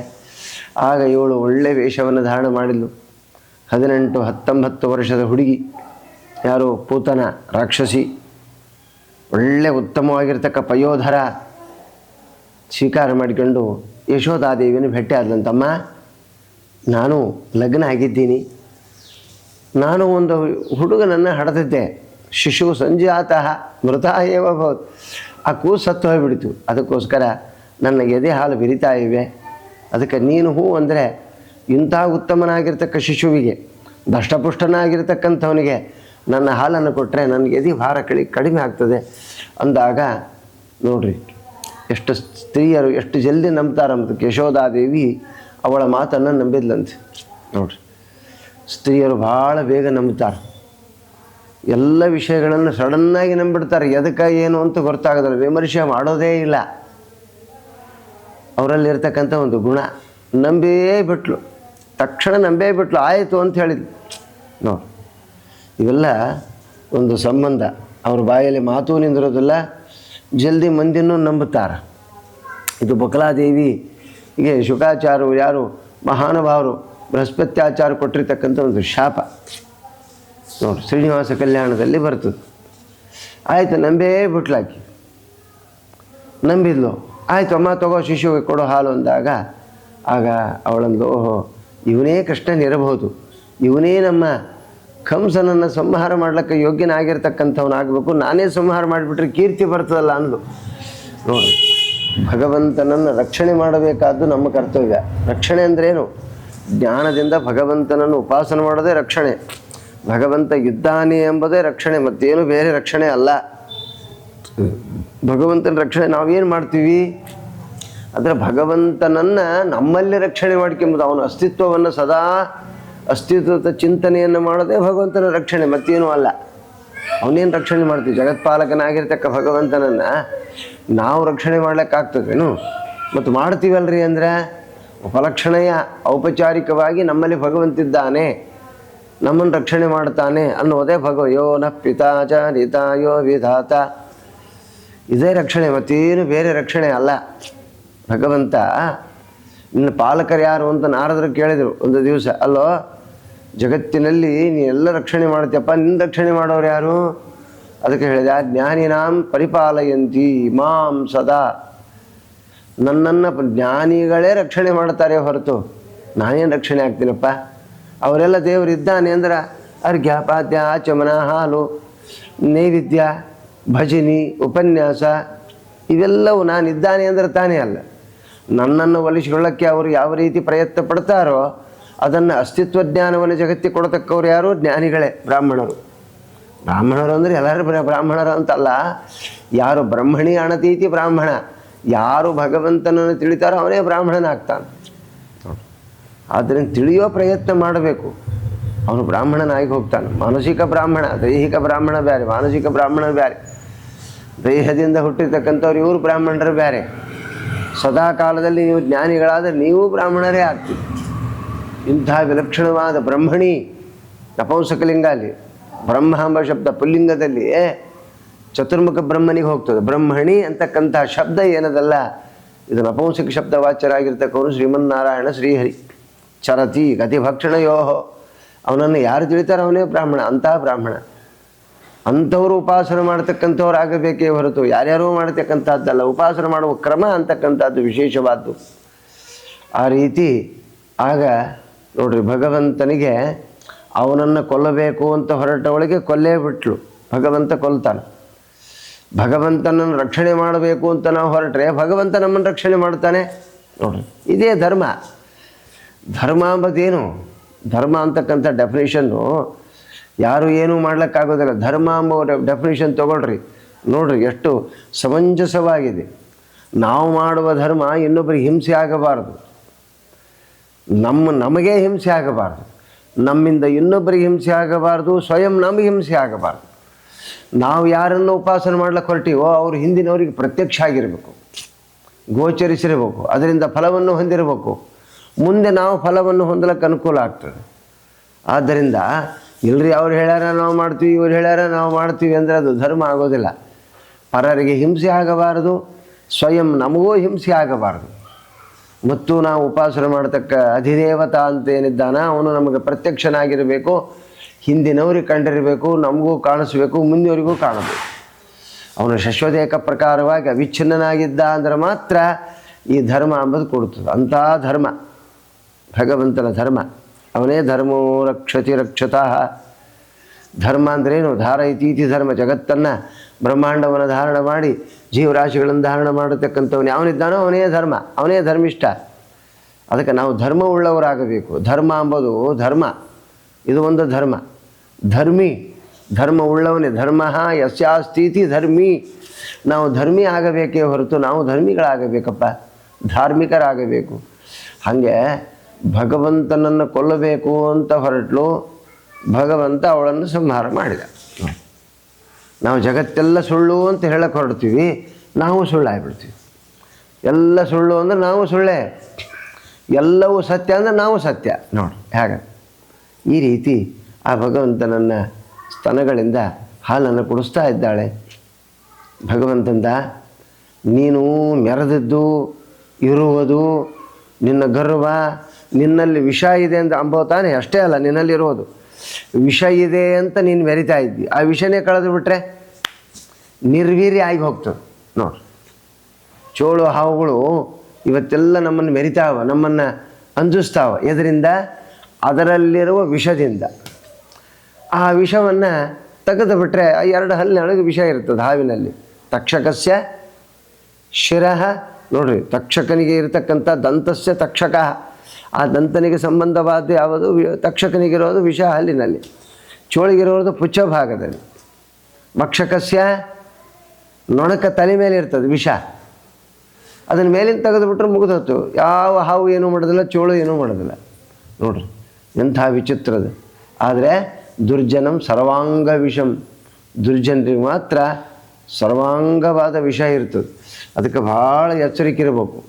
ಆಗ ಇವಳು ಒಳ್ಳೆ ವೇಷವನ್ನು ಧಾರಣ ಮಾಡಿದ್ಲು. 18-19 ವರ್ಷದ ಹುಡುಗಿ, ಯಾರು ಪೂತನ ರಾಕ್ಷಸಿ, ಒಳ್ಳೆ ಉತ್ತಮವಾಗಿರ್ತಕ್ಕ ಪಯೋಧರ ಸ್ವೀಕಾರ ಮಾಡಿಕೊಂಡು ಯಶೋದಾದೇವಿಯನ್ನು ಭೇಟಿ ಆದ್ಲಂತಮ್ಮ, ನಾನು ಲಗ್ನ ಆಗಿದ್ದೀನಿ, ನಾನು ಒಂದು ಹುಡುಗನನ್ನು ಹಡೆದಿದ್ದೆ, ಶಿಶು ಸಂಜಾತಃ ಮೃತ ಏವ ಭವತ್, ಆ ಕೂಸು ಸತ್ತು ಹೋಗಿಬಿಡ್ತು, ಅದಕ್ಕೋಸ್ಕರ ನನ್ನ ಎದೆ ಹಾಲು ಬಿರಿತಾ ಇವೆ. ಅದಕ್ಕೆ ನೀನು ಹೂ ಅಂದರೆ ಇಂಥ ಉತ್ತಮನಾಗಿರ್ತಕ್ಕ ಶಿಶುವಿಗೆ, ದಷ್ಟಪುಷ್ಟನಾಗಿರ್ತಕ್ಕಂಥವನಿಗೆ ನನ್ನ ಹಾಲನ್ನು ಕೊಟ್ಟರೆ ನನಗೆ ಎದೆ ಭಾರ ಕಡಿಮೆ ಆಗ್ತದೆ ಅಂದಾಗ ನೋಡ್ರಿ ಎಷ್ಟು ಸ್ತ್ರೀಯರು ಎಷ್ಟು ಜಲ್ದಿ ನಂಬ್ತಾರಂತ. ಯಶೋದಾದೇವಿ ಅವಳ ಮಾತನ್ನು ನಂಬಿದ್ಲಂತೆ. ನೋಡ್ರಿ, ಸ್ತ್ರೀಯರು ಭಾಳ ಬೇಗ ನಂಬ್ತಾರೆ, ಎಲ್ಲ ವಿಷಯಗಳನ್ನು ಸಡನ್ನಾಗಿ ನಂಬಿಡ್ತಾರೆ. ಎದಕ್ಕೆ ಏನು ಅಂತ ಗೊತ್ತಾಗೋದಿಲ್ಲ, ವಿಮರ್ಶೆ ಮಾಡೋದೇ ಇಲ್ಲ. ಅವರಲ್ಲಿರ್ತಕ್ಕಂಥ ಒಂದು ಗುಣ, ನಂಬೇ ಬಿಟ್ಲು, ತಕ್ಷಣ ನಂಬೇ ಬಿಟ್ಲು, ಆಯಿತು ಅಂತ ಹೇಳಿದ್ಲು. ನೋಡಿ, ಇವೆಲ್ಲ ಒಂದು ಸಂಬಂಧ. ಅವ್ರ ಬಾಯಲ್ಲಿ ಮಾತು ನಿಂದಿರೋದಿಲ್ಲ, ಜಲ್ದಿ ಮಂದಿನೂ ನಂಬುತ್ತಾರೆ. ಇದು ಬಕಲಾದೇವಿ ಹೀಗೆ ಶುಕಾಚಾರ್ಯರು ಯಾರು ಮಹಾನುಭಾವರು ಬೃಹಸ್ಪತ್ಯಾಚಾರ ಕೊಟ್ಟಿರ್ತಕ್ಕಂಥ ಒಂದು ಶಾಪ ನೋಡಿ, ಶ್ರೀನಿವಾಸ ಕಲ್ಯಾಣದಲ್ಲಿ ಬರ್ತದೆ. ಆಯಿತು, ನಂಬೇ ಬಿಟ್ಲಾಕಿ, ನಂಬಿದ್ಲು. ಆಯಿತು ಅಮ್ಮ ತಗೋ ಶಿಶುವಿಗೆ ಕೊಡೋ ಹಾಲು ಅಂದಾಗ ಆಗ ಅವಳಂದು, ಓಹೋ ಇವನೇ ಕೃಷ್ಣನಿರಬಹುದು, ಇವನೇ ನಮ್ಮ ಕಂಸನನ್ನು ಸಂಹಾರ ಮಾಡ್ಲಿಕ್ಕೆ ಯೋಗ್ಯನಾಗಿರ್ತಕ್ಕಂಥವನಾಗಬೇಕು, ನಾನೇ ಸಂಹಾರ ಮಾಡಿಬಿಟ್ರೆ ಕೀರ್ತಿ ಬರ್ತದಲ್ಲ ಅಂದ್ಲು. ನೋಡಿ, ಭಗವಂತನನ್ನು ರಕ್ಷಣೆ ಮಾಡಬೇಕಾದ್ದು ನಮ್ಮ ಕರ್ತವ್ಯ. ರಕ್ಷಣೆ ಅಂದ್ರೇನು? ಜ್ಞಾನದಿಂದ ಭಗವಂತನನ್ನು ಉಪಾಸನೆ ಮಾಡೋದೇ ರಕ್ಷಣೆ. ಭಗವಂತ ಇದ್ದಾನೆ ಎಂಬುದೇ ರಕ್ಷಣೆ, ಮತ್ತೇನು ಬೇರೆ ರಕ್ಷಣೆ ಅಲ್ಲ. ಭಗವಂತನ ರಕ್ಷಣೆ ನಾವೇನು ಮಾಡ್ತೀವಿ ಅಂದರೆ ಭಗವಂತನನ್ನು ನಮ್ಮಲ್ಲಿ ರಕ್ಷಣೆ ಮಾಡ್ಕೊಂಬುದು, ಅವನ ಅಸ್ತಿತ್ವವನ್ನು ಸದಾ ಅಸ್ತಿತ್ವದ ಚಿಂತನೆಯನ್ನು ಮಾಡೋದೇ ಭಗವಂತನ ರಕ್ಷಣೆ, ಮತ್ತೇನೂ ಅಲ್ಲ. ಅವನೇನು ರಕ್ಷಣೆ ಮಾಡ್ತೀವಿ? ಜಗತ್ಪಾಲಕನಾಗಿರ್ತಕ್ಕ ಭಗವಂತನನ್ನು ನಾವು ರಕ್ಷಣೆ ಮಾಡ್ಲಿಕ್ಕಾಗ್ತದೇನು? ಮತ್ತು ಮಾಡ್ತೀವಲ್ರಿ ಅಂದರೆ ಉಪಲಕ್ಷಣೆಯ ಔಪಚಾರಿಕವಾಗಿ ನಮ್ಮಲ್ಲಿ ಭಗವಂತಿದ್ದಾನೆ, ನಮ್ಮನ್ನು ರಕ್ಷಣೆ ಮಾಡ್ತಾನೆ ಅನ್ನೋದೇ ಯೋ ನ ಪಿತಾಚ ನಿತಾಯೋ ವಿಧಾತ, ಇದೇ ರಕ್ಷಣೆ, ಮತ್ತೇನು ಬೇರೆ ರಕ್ಷಣೆ ಅಲ್ಲ. ಭಗವಂತ ನಿನ್ನ ಪಾಲಕರು ಯಾರು ಅಂತ ನಾರದರು ಕೇಳಿದರು ಒಂದು ದಿವಸ. ಅಲ್ಲೋ, ಜಗತ್ತಿನಲ್ಲಿ ನೀ ಎಲ್ಲ ರಕ್ಷಣೆ ಮಾಡ್ತೀಯಪ್ಪ, ನಿನ್ನ ರಕ್ಷಣೆ ಮಾಡೋರು ಯಾರು? ಅದಕ್ಕೆ ಹೇಳಿದೆ ಜ್ಞಾನಿನಾಂ ಪರಿಪಾಲಯಂತಿ ಮಾಂ ಸದಾ. ನನ್ನನ್ನು ಜ್ಞಾನಿಗಳೇ ರಕ್ಷಣೆ ಮಾಡ್ತಾರೆ ಹೊರತು ನಾನೇನು ರಕ್ಷಣೆ ಆಗ್ತೀನಪ್ಪ. ಅವರೆಲ್ಲ ದೇವರಿದ್ದಾನೆ ಅಂದ್ರೆ ಅರ್ಘ್ಯ ಪಾದ್ಯ ಆಚಮನ ಹಾಲು ನೈವೇದ್ಯ ಭಜನಿ ಉಪನ್ಯಾಸ ಇವೆಲ್ಲವೂ ನಾನಿದ್ದಾನೆ ಅಂದರೆ ತಾನೇ ಅಲ್ಲ. ನನ್ನನ್ನು ಒಲಿಸಿಕೊಳ್ಳೋಕ್ಕೆ ಅವರು ಯಾವ ರೀತಿ ಪ್ರಯತ್ನ ಪಡ್ತಾರೋ ಅದನ್ನು ಅಸ್ತಿತ್ವ ಜ್ಞಾನವನ್ನು ಜಗತ್ತಿಗೆ ಕೊಡತಕ್ಕವ್ರು ಯಾರು? ಜ್ಞಾನಿಗಳೇ, ಬ್ರಾಹ್ಮಣರು. ಬ್ರಾಹ್ಮಣರು ಅಂದರೆ ಎಲ್ಲರೂ ಬ್ರಾಹ್ಮಣರು ಅಂತಲ್ಲ. ಯಾರು ಬ್ರಹ್ಮಣಿ ಅಣತೀತಿ ಬ್ರಾಹ್ಮಣ, ಯಾರು ಭಗವಂತನನ್ನು ತಿಳಿತಾರೋ ಅವನೇ ಬ್ರಾಹ್ಮಣನಾಗ್ತಾನೆ. ಆದ್ದರಿಂದ ತಿಳಿಯೋ ಪ್ರಯತ್ನ ಮಾಡಬೇಕು. ಅವನು ಬ್ರಾಹ್ಮಣನಾಗಿ ಹೋಗ್ತಾನೆ. ಮಾನಸಿಕ ಬ್ರಾಹ್ಮಣ, ದೈಹಿಕ ಬ್ರಾಹ್ಮಣ ಬೇರೆ, ಮಾನಸಿಕ ಬ್ರಾಹ್ಮಣ ಬೇರೆ. ದೇಹದಿಂದ ಹುಟ್ಟಿರ್ತಕ್ಕಂಥವ್ರು ಇವರು ಬ್ರಾಹ್ಮಣರು ಬೇರೆ. ಸದಾ ಕಾಲದಲ್ಲಿ ನೀವು ಜ್ಞಾನಿಗಳಾದರೆ ನೀವು ಬ್ರಾಹ್ಮಣರೇ ಆಗ್ತೀವಿ. ಇಂಥ ವಿಲಕ್ಷಣವಾದ ಬ್ರಹ್ಮಣಿ ನಪುಂಸಕಲಿಂಗ, ಅಲ್ಲಿ ಬ್ರಹ್ಮ ಎಂಬ ಶಬ್ದ ಪುಲ್ಲಿಂಗದಲ್ಲಿ ಚತುರ್ಮುಖ ಬ್ರಹ್ಮನಿಗೆ ಹೋಗ್ತದೆ. ಬ್ರಹ್ಮಣಿ ಅಂತಕ್ಕಂಥ ಶಬ್ದ ಏನದಲ್ಲ, ಇದು ನಪುಂಸಕ ಶಬ್ದ ವಾಚ್ಯರಾಗಿರ್ತಕ್ಕವನು ಶ್ರೀಮನ್ನಾರಾಯಣ ಶ್ರೀಹರಿ. ಚರತಿ ಗತಿಭಕ್ಷಣಯೋಹೋ, ಅವನನ್ನು ಯಾರು ತಿಳಿತಾರೋ ಅವನೇ ಬ್ರಾಹ್ಮಣ. ಅಂತಹ ಬ್ರಾಹ್ಮಣ ಅಂಥವರು ಉಪಾಸನೆ ಮಾಡ್ತಕ್ಕಂಥವ್ರು ಆಗಬೇಕೇ ಹೊರತು ಯಾರ್ಯಾರೋ ಮಾಡ್ತಕ್ಕಂಥದ್ದಲ್ಲ. ಉಪಾಸನೆ ಮಾಡುವ ಕ್ರಮ ಅಂತಕ್ಕಂಥದ್ದು ವಿಶೇಷವಾದ್ದು. ಆ ರೀತಿ ಆಗ ನೋಡ್ರಿ, ಭಗವಂತನಿಗೆ ಅವನನ್ನು ಕೊಲ್ಲಬೇಕು ಅಂತ ಹೊರಟವಳಿಗೆ ಕೊಲ್ಲೇ ಬಿಟ್ಲು. ಭಗವಂತ ಕೊಲ್ತಾನೆ. ಭಗವಂತನನ್ನು ರಕ್ಷಣೆ ಮಾಡಬೇಕು ಅಂತ ನಾವು ಹೊರಟ್ರೆ ಭಗವಂತ ನಮ್ಮನ್ನು ರಕ್ಷಣೆ ಮಾಡ್ತಾನೆ. ನೋಡ್ರಿ, ಇದೇ ಧರ್ಮ. ಧರ್ಮ ಅಂಬದೇನು? ಧರ್ಮ ಅಂತಕ್ಕಂಥ ಡೆಫಿನೇಷನ್ನು ಯಾರು ಏನೂ ಮಾಡ್ಲಿಕ್ಕಾಗೋದಿಲ್ಲ. ಧರ್ಮ ಎಂಬ ಡೆಫಿನೇಷನ್ ತೊಗೊಳ್ರಿ, ನೋಡ್ರಿ ಎಷ್ಟು ಸಮಂಜಸವಾಗಿದೆ. ನಾವು ಮಾಡುವ ಧರ್ಮ ಇನ್ನೊಬ್ಬರಿಗೆ ಹಿಂಸೆ ಆಗಬಾರ್ದು, ನಮಗೆ ಹಿಂಸೆ ಆಗಬಾರ್ದು, ನಮ್ಮಿಂದ ಇನ್ನೊಬ್ಬರಿಗೆ ಹಿಂಸೆ ಆಗಬಾರ್ದು, ಸ್ವಯಂ ನಮಗೆ ಹಿಂಸೆ ಆಗಬಾರ್ದು. ನಾವು ಯಾರನ್ನು ಉಪಾಸನೆ ಮಾಡ್ಲಿಕ್ಕೆ ಹೊರಟಿವೋ ಅವರು ಹಿಂದಿನವರಿಗೆ ಪ್ರತ್ಯಕ್ಷ ಆಗಿರಬೇಕು, ಗೋಚರಿಸಿರಬೇಕು, ಅದರಿಂದ ಫಲವನ್ನು ಹೊಂದಿರಬೇಕು. ಮುಂದೆ ನಾವು ಫಲವನ್ನು ಹೊಂದಲಿಕ್ಕೆ ಅನುಕೂಲ ಆಗ್ತದೆ. ಆದ್ದರಿಂದ ಇಲ್ಲರಿ ಅವ್ರು ಹೇಳ್ಯಾರ ನಾವು ಮಾಡ್ತೀವಿ, ಇವ್ರು ಹೇಳ್ಯಾರ ನಾವು ಮಾಡ್ತೀವಿ ಅಂದರೆ ಅದು ಧರ್ಮ ಆಗೋದಿಲ್ಲ. ಪರರಿಗೆ ಹಿಂಸೆ ಆಗಬಾರದು, ಸ್ವಯಂ ನಮಗೂ ಹಿಂಸೆ ಆಗಬಾರದು. ಮತ್ತು ನಾವು ಉಪಾಸನೆ ಮಾಡತಕ್ಕ ಅಧಿದೇವತಾ ಅಂತ ಏನಿದ್ದಾನ ಅವನು ನಮಗೆ ಪ್ರತ್ಯಕ್ಷನಾಗಿರಬೇಕು, ಹಿಂದಿನವ್ರಿಗೆ ಕಂಡಿರಬೇಕು, ನಮಗೂ ಕಾಣಿಸ್ಬೇಕು, ಮುಂದಿನವರಿಗೂ ಕಾಣಬೇಕು. ಅವನು ಶಶ್ವತೇಕ ಪ್ರಕಾರವಾಗಿ ಅವಿಚ್ಛಿನ್ನನಾಗಿದ್ದ ಅಂದರೆ ಮಾತ್ರ ಈ ಧರ್ಮ ಅಂಬುದು ಕೊಡುತ್ತದೆ. ಅಂಥ ಧರ್ಮ ಭಗವಂತನ ಧರ್ಮ. ಅವನೇ ಧರ್ಮೋ ರಕ್ಷತಿ ರಕ್ಷತಃ. ಧರ್ಮ ಅಂದ್ರೇನು? ಧಾರ ಇತೀತಿ ಧರ್ಮ. ಜಗತ್ತನ್ನು ಬ್ರಹ್ಮಾಂಡವನ್ನು ಧಾರಣ ಮಾಡಿ ಜೀವರಾಶಿಗಳನ್ನು ಧಾರಣ ಮಾಡತಕ್ಕಂಥವನು ಯಾವನಿದ್ದಾನೋ ಅವನೇ ಧರ್ಮ, ಅವನೇ ಧರ್ಮಿಷ್ಠ. ಅದಕ್ಕೆ ನಾವು ಧರ್ಮ ಉಳ್ಳವರಾಗಬೇಕು. ಧರ್ಮ ಅಂಬೋದು ಧರ್ಮ, ಇದು ಒಂದು ಧರ್ಮ. ಧರ್ಮಿ, ಧರ್ಮ ಉಳ್ಳವನೇ. ಧರ್ಮ ಯಸ್ಯಾಸ್ತೀತಿ ಧರ್ಮಿ. ನಾವು ಧರ್ಮಿ ಆಗಬೇಕೇ ಹೊರತು ನಾವು ಧರ್ಮಿಗಳಾಗಬೇಕಪ್ಪ, ಧಾರ್ಮಿಕರಾಗಬೇಕು. ಹಾಗೆ ಭಗವಂತನನ್ನು ಕೊಲ್ಲಬೇಕು ಅಂತ ಹೊರಟಲು, ಭಗವಂತ ಅವಳನ್ನು ಸಂಹಾರ ಮಾಡಿದ. ನಾವು ಜಗತ್ತೆಲ್ಲ ಸುಳ್ಳು ಅಂತ ಹೇಳಕ್ಕೆ ಹೊರಡ್ತೀವಿ, ನಾವು ಸುಳ್ಳಾಗ್ಬಿಡ್ತೀವಿ. ಎಲ್ಲ ಸುಳ್ಳು ಅಂದರೆ ನಾವು ಸುಳ್ಳೇ, ಎಲ್ಲವೂ ಸತ್ಯ ಅಂದರೆ ನಾವು ಸತ್ಯ. ನೋಡಿ ಹಾಗೆ ಈ ರೀತಿ ಆ ಭಗವಂತನನ್ನು ಸ್ತನಗಳಿಂದ ಹಾಲನ್ನು ಕುಡಿಸ್ತಾ ಇದ್ದಾಳೆ. ಭಗವಂತಂದ ನೀನು ಮೆರೆದದ್ದು ಇರುವುದು ನಿನ್ನ ಗರ್ವ, ನಿನ್ನಲ್ಲಿ ವಿಷ ಇದೆ ಅಂತ ಅಂಬೋತಾನೆ. ಅಷ್ಟೇ ಅಲ್ಲ, ನಿನ್ನಲ್ಲಿರೋದು ವಿಷ ಇದೆ ಅಂತ ನೀನು ಮೆರಿತಾ ಇದ್ದಿ. ಆ ವಿಷನೇ ಕಳೆದು ಬಿಟ್ರೆ ನಿರ್ವೀರ್ಯ ಆಗಿ ಹೋಗ್ತದೆ. ನೋಡಿ, ಚೋಳು ಹಾವುಗಳು ಇವತ್ತೆಲ್ಲ ನಮ್ಮನ್ನು ಮೆರಿತಾವ, ನಮ್ಮನ್ನು ಅಂಜಿಸ್ತಾವ. ಇದರಿಂದ ಅದರಲ್ಲಿರುವ ವಿಷದಿಂದ. ಆ ವಿಷವನ್ನು ತೆಗೆದು ಬಿಟ್ಟರೆ ಆ ಎರಡು ಹಲ್ಲಿನೊಳಗೆ ವಿಷ ಇರ್ತದೆ ಹಾವಿನಲ್ಲಿ. ತಕ್ಷಕಸ್ಯ ಶಿರಃ, ನೋಡ್ರಿ, ತಕ್ಷಕನಿಗೆ ಇರತಕ್ಕಂಥ ದಂತಸ್ಯ ತಕ್ಷಕ. ಆ ದಂತನಿಗೆ ಸಂಬಂಧವಾದ ಯಾವುದು? ತಕ್ಷಕನಿಗಿರೋದು ವಿಷ ಹಲ್ಲಿನಲ್ಲಿ, ಚೋಳಿಗಿರೋದು ಪುಚ್ಛ ಭಾಗದಲ್ಲಿ. ಭಕ್ಷಕಸ್ಯ ನೊಣಕ ತಲೆ ಮೇಲೆ ಇರ್ತದೆ ವಿಷ. ಅದನ್ನು ಮೇಲಿಂದ ತೆಗೆದುಬಿಟ್ರೆ ಮುಗಿದೋತು. ಯಾವ ಹಾವು ಏನೂ ಮಾಡೋದಿಲ್ಲ, ಚೋಳು ಏನೂ ಮಾಡೋದಿಲ್ಲ. ನೋಡ್ರಿ ಎಂಥ ವಿಚಿತ್ರದ. ಆದರೆ ದುರ್ಜನಂ ಸರ್ವಾಂಗ ವಿಷಂ, ದುರ್ಜನರಿಗೆ ಮಾತ್ರ ಸರ್ವಾಂಗವಾದ ವಿಷ ಇರ್ತದೆ. ಅದಕ್ಕೆ ಭಾಳ ಎಚ್ಚರಿಕೆ ಇರಬೇಕು.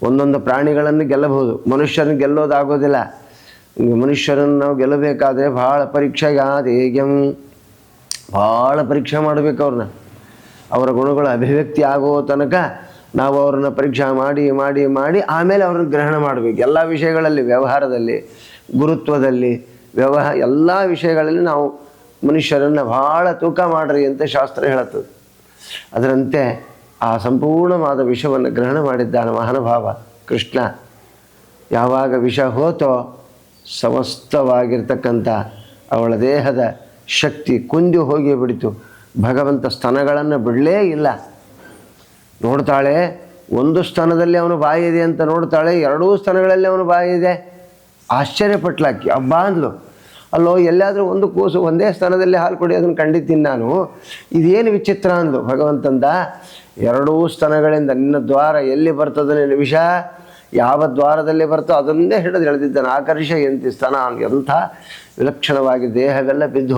ಒಂದೊಂದು ಪ್ರಾಣಿಗಳನ್ನು ಗೆಲ್ಲಬಹುದು, ಮನುಷ್ಯರನ್ನು ಗೆಲ್ಲೋದಾಗೋದಿಲ್ಲ. ಮನುಷ್ಯರನ್ನು ನಾವು ಗೆಲ್ಲಬೇಕಾದ್ರೆ ಭಾಳ ಪರೀಕ್ಷೆಗಾದೇಗ್ಯಂ, ಭಾಳ ಪರೀಕ್ಷೆ ಮಾಡಬೇಕು ಅವ್ರನ್ನ. ಅವರ ಗುಣಗಳು ಅಭಿವ್ಯಕ್ತಿ ಆಗೋ ತನಕ ನಾವು ಅವ್ರನ್ನ ಪರೀಕ್ಷೆ ಮಾಡಿ ಮಾಡಿ ಮಾಡಿ ಆಮೇಲೆ ಅವ್ರನ್ನ ಗ್ರಹಣ ಮಾಡಬೇಕು. ಎಲ್ಲ ವಿಷಯಗಳಲ್ಲಿ, ವ್ಯವಹಾರದಲ್ಲಿ, ಗುರುತ್ವದಲ್ಲಿ, ಎಲ್ಲ ವಿಷಯಗಳಲ್ಲಿ ನಾವು ಮನುಷ್ಯರನ್ನು ಭಾಳ ತೂಕ ಮಾಡ್ರಿ ಅಂತ ಶಾಸ್ತ್ರ ಹೇಳುತ್ತದೆ. ಅದರಂತೆ ಆ ಸಂಪೂರ್ಣವಾದ ವಿಷವನ್ನು ಗ್ರಹಣ ಮಾಡಿದ್ದಾನೆ ಮಹಾನುಭಾವ ಕೃಷ್ಣ. ಯಾವಾಗ ವಿಷ ಹೋತೋ ಸಮಸ್ತವಾಗಿರ್ತಕ್ಕಂಥ ಅವಳ ದೇಹದ ಶಕ್ತಿ ಕುಂದಿ ಹೋಗಿ ಬಿಡಿತು. ಭಗವಂತ ಸ್ತನಗಳನ್ನು ಬಿಡಲೇ ಇಲ್ಲ. ನೋಡ್ತಾಳೆ, ಒಂದು ಸ್ತನದಲ್ಲಿ ಅವನು ಬಾಯಿದೆ ಅಂತ ನೋಡ್ತಾಳೆ, ಎರಡೂ ಸ್ತನಗಳಲ್ಲಿ ಅವನು ಬಾಯಿದೆ. ಆಶ್ಚರ್ಯಪಟ್ಲಾಕಿ. ಹಬ್ಬ ಅಂದ್ಲು. ಅಲ್ಲೋ, ಎಲ್ಲಾದರೂ ಒಂದು ಕೂಸು ಒಂದೇ ಸ್ಥಾನದಲ್ಲಿ ಹಾಲು ಕುಡಿಯೋದನ್ನು ಕಂಡಿದ್ದೀನಿ ನಾನು, ಇದೇನು ವಿಚಿತ್ರ ಅಂದ್ಲು. ಭಗವಂತಂದ, ಎರಡೂ ಸ್ತನಗಳಿಂದ ನಿನ್ನ ದ್ವಾರ ಎಲ್ಲಿ ಬರ್ತದೆ, ನಿನ್ನ ವಿಷ ಯಾವ ದ್ವಾರದಲ್ಲಿ ಬರ್ತೋ ಅದನ್ನೇ ಹಿಡಿದು ಎಳೆದಿದ್ದಾನೆ. ಆಕರ್ಷ ಎಂತಿ ಸ್ತನ. ಎಂಥ ವಿಲಕ್ಷಣವಾಗಿ ದೇಹವೆಲ್ಲ ಬಿದ್ದು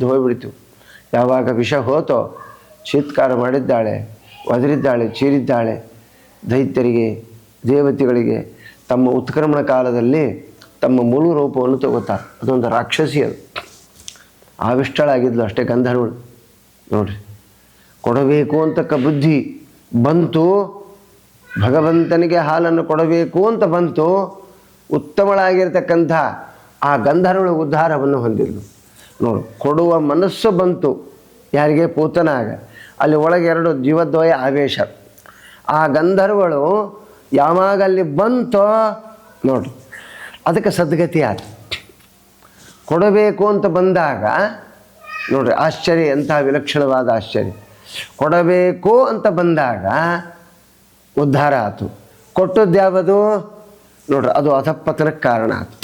ಹೋಗಿಬಿಡ್ತು. ಯಾವಾಗ ವಿಷ ಹೋತೋ ಚೀತ್ಕಾರ ಮಾಡಿದ್ದಾಳೆ, ಒದರಿದ್ದಾಳೆ, ಚೀರಿದ್ದಾಳೆ. ದೈತ್ಯರಿಗೆ, ದೇವತೆಗಳಿಗೆ ತಮ್ಮ ಉತ್ಕ್ರಮಣ ಕಾಲದಲ್ಲಿ ತಮ್ಮ ಮೂಲ ರೂಪವನ್ನು ತಗೋತಾರೆ. ಅದೊಂದು ರಾಕ್ಷಸಿ. ಅದು ಆವಿಷ್ಟಳಾಗಿದ್ಲು ಅಷ್ಟೇ ಗಂಧರ್ವಳು. ನೋಡ್ರಿ, ಕೊಡಬೇಕು ಅಂತಕ್ಕ ಬುದ್ಧಿ ಬಂತು, ಭಗವಂತನಿಗೆ ಹಾಲನ್ನು ಕೊಡಬೇಕು ಅಂತ ಬಂತು. ಉತ್ತಮಳಾಗಿರ್ತಕ್ಕಂಥ ಆ ಗಂಧರ್ವಳು ಉದ್ಧಾರವನ್ನು ಹೊಂದಿದ್ಲು. ನೋಡು, ಕೊಡುವ ಮನಸ್ಸು ಬಂತು ಯಾರಿಗೆ? ಪೂತನಾಗ. ಅಲ್ಲಿ ಒಳಗೆ ಎರಡು ಜೀವದ್ವಯ ಆವೇಶ. ಆ ಗಂಧರ್ವಳು ಯಾವಾಗ ಅಲ್ಲಿ ಬಂತೋ ನೋಡ್ರಿ, ಅದಕ್ಕೆ ಸದ್ಗತಿ ಆಯ್ತು. ಕೊಡಬೇಕು ಅಂತ ಬಂದಾಗ ನೋಡ್ರಿ ಆಶ್ಚರ್ಯ, ಎಂಥ ವಿಲಕ್ಷಣವಾದ ಆಶ್ಚರ್ಯ. ಕೊಡಬೇಕು ಅಂತ ಬಂದಾಗ ಉದ್ಧಾರ ಆಯಿತು. ಕೊಟ್ಟದ್ದು ಯಾವುದು ನೋಡ್ರಿ, ಅದು ಅಧಃಪತನಕ್ಕೆ ಕಾರಣ ಆಯಿತು.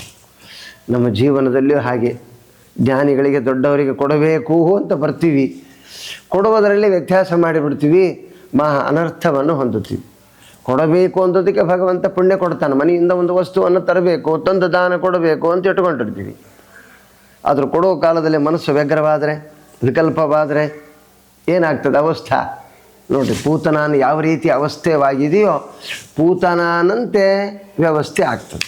ನಮ್ಮ ಜೀವನದಲ್ಲಿಯೂ ಹಾಗೆ ಜ್ಞಾನಿಗಳಿಗೆ, ದೊಡ್ಡವರಿಗೆ ಕೊಡಬೇಕು ಅಂತ ಬರ್ತೀವಿ, ಕೊಡುವುದರಲ್ಲಿ ವ್ಯತ್ಯಾಸ ಮಾಡಿಬಿಡ್ತೀವಿ, ಅನರ್ಥವನ್ನು ಹೊಂದುತ್ತೀವಿ. ಕೊಡಬೇಕು ಅನ್ನೋದಕ್ಕೆ ಭಗವಂತ ಪುಣ್ಯ ಕೊಡ್ತಾನೆ. ಮನೆಯಿಂದ ಒಂದು ವಸ್ತುವನ್ನು ತರಬೇಕು, ತಂದು ದಾನ ಕೊಡಬೇಕು ಅಂತ ಇಟ್ಕೊಂಡಿರ್ತೀವಿ. ಆದರೂ ಕೊಡೋ ಕಾಲದಲ್ಲಿ ಮನಸ್ಸು ವ್ಯಗ್ರವಾದರೆ, ವಿಕಲ್ಪವಾದರೆ ಏನಾಗ್ತದೆ ಅವಸ್ಥೆ? ನೋಡಿರಿ, ಪೂತನಾನ ಯಾವ ರೀತಿ ಅವಸ್ಥೆವಾಗಿದೆಯೋ ಪೂತನಾನಂತೆ ವ್ಯವಸ್ಥೆ ಆಗ್ತದೆ.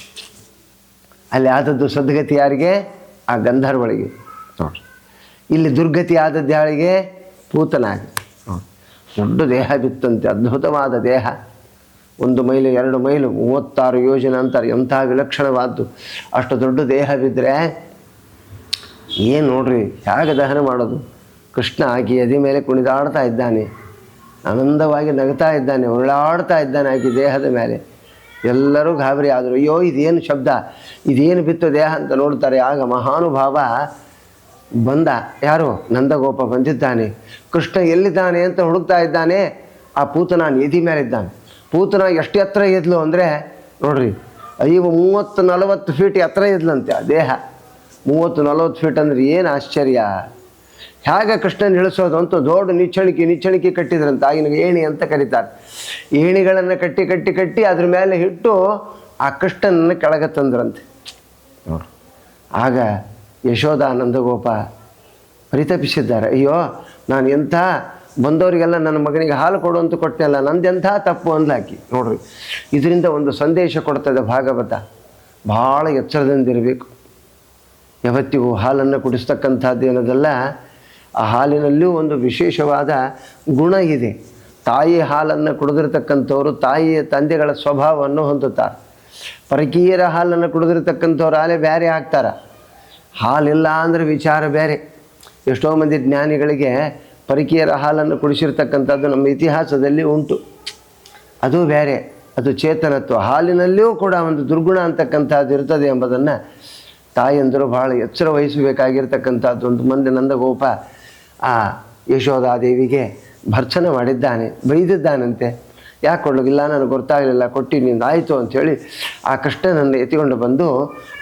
ಅಲ್ಲಿ ಆದದ್ದು ಸದ್ಗತಿ ಯಾರಿಗೆ? ಆ ಗಂಧರ್ವಳಿಗೆ. ನೋಡಿರಿ, ಇಲ್ಲಿ ದುರ್ಗತಿ ಆದದ್ದು ಯಾರಿಗೆ? ಪೂತನಾಗ. ನೋಡಿ, ದೊಡ್ಡ ದೇಹ ಬಿತ್ತಂತೆ, ಅದ್ಭುತವಾದ ದೇಹ. 1 ಮೈಲು 2 ಮೈಲು 36 ಯೋಜನೆ ಅಂತಾರೆ. ಎಂಥ ವಿಲಕ್ಷಣವಾದ್ದು. ಅಷ್ಟು ದೊಡ್ಡ ದೇಹ ಬಿದ್ದರೆ ಏನು ನೋಡ್ರಿ, ಹೇಗೆ ದಹನ ಮಾಡೋದು? ಕೃಷ್ಣ ಆಕೆ ಎದೆ ಮೇಲೆ ಕುಣಿದಾಡ್ತಾ ಇದ್ದಾನೆ, ಆನಂದವಾಗಿ ನಗ್ತಾ ಇದ್ದಾನೆ, ಉರುಳಾಡ್ತಾ ಇದ್ದಾನೆ ಆಕೆ ದೇಹದ ಮೇಲೆ. ಎಲ್ಲರೂ ಗಾಬರಿ ಆದರು. ಅಯ್ಯೋ, ಇದೇನು ಶಬ್ದ, ಇದೇನು ಬಿತ್ತು ದೇಹ ಅಂತ ನೋಡ್ತಾರೆ. ಆಗ ಮಹಾನುಭಾವ ಬಂದ. ಯಾರು? ನಂದಗೋಪ ಬಂದಿದ್ದಾನೆ. ಕೃಷ್ಣ ಎಲ್ಲಿದ್ದಾನೆ ಅಂತ ಹುಡುಕ್ತಾ ಇದ್ದಾನೆ. ಆ ಪೂತನಾನ ಎದೆ ಮೇಲಿದ್ದಾನೆ. ಪೂತನ ಎಷ್ಟು ಎತ್ತರ ಇದ್ಲು ಅಂದರೆ ನೋಡ್ರಿ, 30-40 ಫೀಟ್ ಎತ್ತರ ಇದ್ಲಂತೆ ಆ ದೇಹ. 30-40 ಫೀಟ್ ಅಂದರೆ ಏನು ಆಶ್ಚರ್ಯ! ಹೇಗೆ ಕೃಷ್ಣನ ಇಳಿಸೋದು ಅಂತ ದೊಡ್ಡ ನಿಚ್ಚಣಿಕೆ ಕಟ್ಟಿದ್ರಂತೆ. ಆಗಿನ ಏಣಿ ಅಂತ ಕರೀತಾರೆ. ಏಣಿಗಳನ್ನು ಕಟ್ಟಿ ಅದ್ರ ಮೇಲೆ ಇಟ್ಟು ಆ ಕೃಷ್ಣನನ್ನು ಕೆಳಗೆ ತಂದ್ರಂತೆ. ನೋಡಿ, ಆಗ ಯಶೋಧ ನಂದಗೋಪ ಪರಿತಪಿಸಿದ್ದಾರೆ. ಅಯ್ಯೋ, ನಾನು ಎಂಥ ಬಂದವರಿಗೆಲ್ಲ ನನ್ನ ಮಗನಿಗೆ ಹಾಲು ಕೊಡು ಅಂತ ಕೊಟ್ಟೆಲ್ಲ, ನಂದೆಂಥ ತಪ್ಪು ಅಂದ್ಲಾಕಿ. ನೋಡ್ರಿ, ಇದರಿಂದ ಒಂದು ಸಂದೇಶ ಕೊಡ್ತದೆ ಭಾಗವತ. ಭಾಳ ಎಚ್ಚರದಿಂದಿರಬೇಕು. ಯಾವತ್ತಿಗೂ ಹಾಲನ್ನು ಕುಡಿಸ್ತಕ್ಕಂಥದ್ದು ಏನದಲ್ಲ, ಆ ಹಾಲಿನಲ್ಲಿಯೂ ಒಂದು ವಿಶೇಷವಾದ ಗುಣ ಇದೆ. ತಾಯಿ ಹಾಲನ್ನು ಕುಡಿದಿರ್ತಕ್ಕಂಥವ್ರು ತಾಯಿಯ ತಂದೆಗಳ ಸ್ವಭಾವವನ್ನು ಹೊಂದುತ್ತಾರೆ. ಪರಕೀಯರ ಹಾಲನ್ನು ಕುಡಿದಿರ್ತಕ್ಕಂಥವ್ರು ಹಾಲೇ ಬೇರೆ ಆಗ್ತಾರೆ. ಹಾಲಿಲ್ಲ ಅಂದರೆ ವಿಚಾರ ಬೇರೆ. ಎಷ್ಟೋ ಮಂದಿ ಜ್ಞಾನಿಗಳಿಗೆ ಪರಕೀಯರ ಹಾಲನ್ನು ಕುಡಿಸಿರ್ತಕ್ಕಂಥದ್ದು ನಮ್ಮ ಇತಿಹಾಸದಲ್ಲಿ ಉಂಟು. ಅದು ಬೇರೆ, ಅದು ಚೇತನತ್ವ. ಹಾಲಿನಲ್ಲಿಯೂ ಕೂಡ ಒಂದು ದುರ್ಗುಣ ಅಂತಕ್ಕಂಥದ್ದು ಇರ್ತದೆ ಎಂಬುದನ್ನು ತಾಯಂದರು ಭಾಳ ಎಚ್ಚರ ವಹಿಸಬೇಕಾಗಿರ್ತಕ್ಕಂಥದ್ದು. ಒಂದು ಮಂದಿ ನಂದಗೋಪ ಆ ಯಶೋಧಾದೇವಿಗೆ ಭರ್ತ್ಸನ ಮಾಡಿದ್ದಾನೆ, ಬೈದಿದ್ದಾನಂತೆ. ಯಾಕೆ ಕೊಡ್ಲಿಲ್ಲ, ನನಗೆ ಗೊತ್ತಾಗಲಿಲ್ಲ, ಕೊಟ್ಟಿನಿಂದ ಆಯಿತು ಅಂಥೇಳಿ ಆ ಕೃಷ್ಣನನ್ನು ಎತ್ತಿಕೊಂಡು ಬಂದು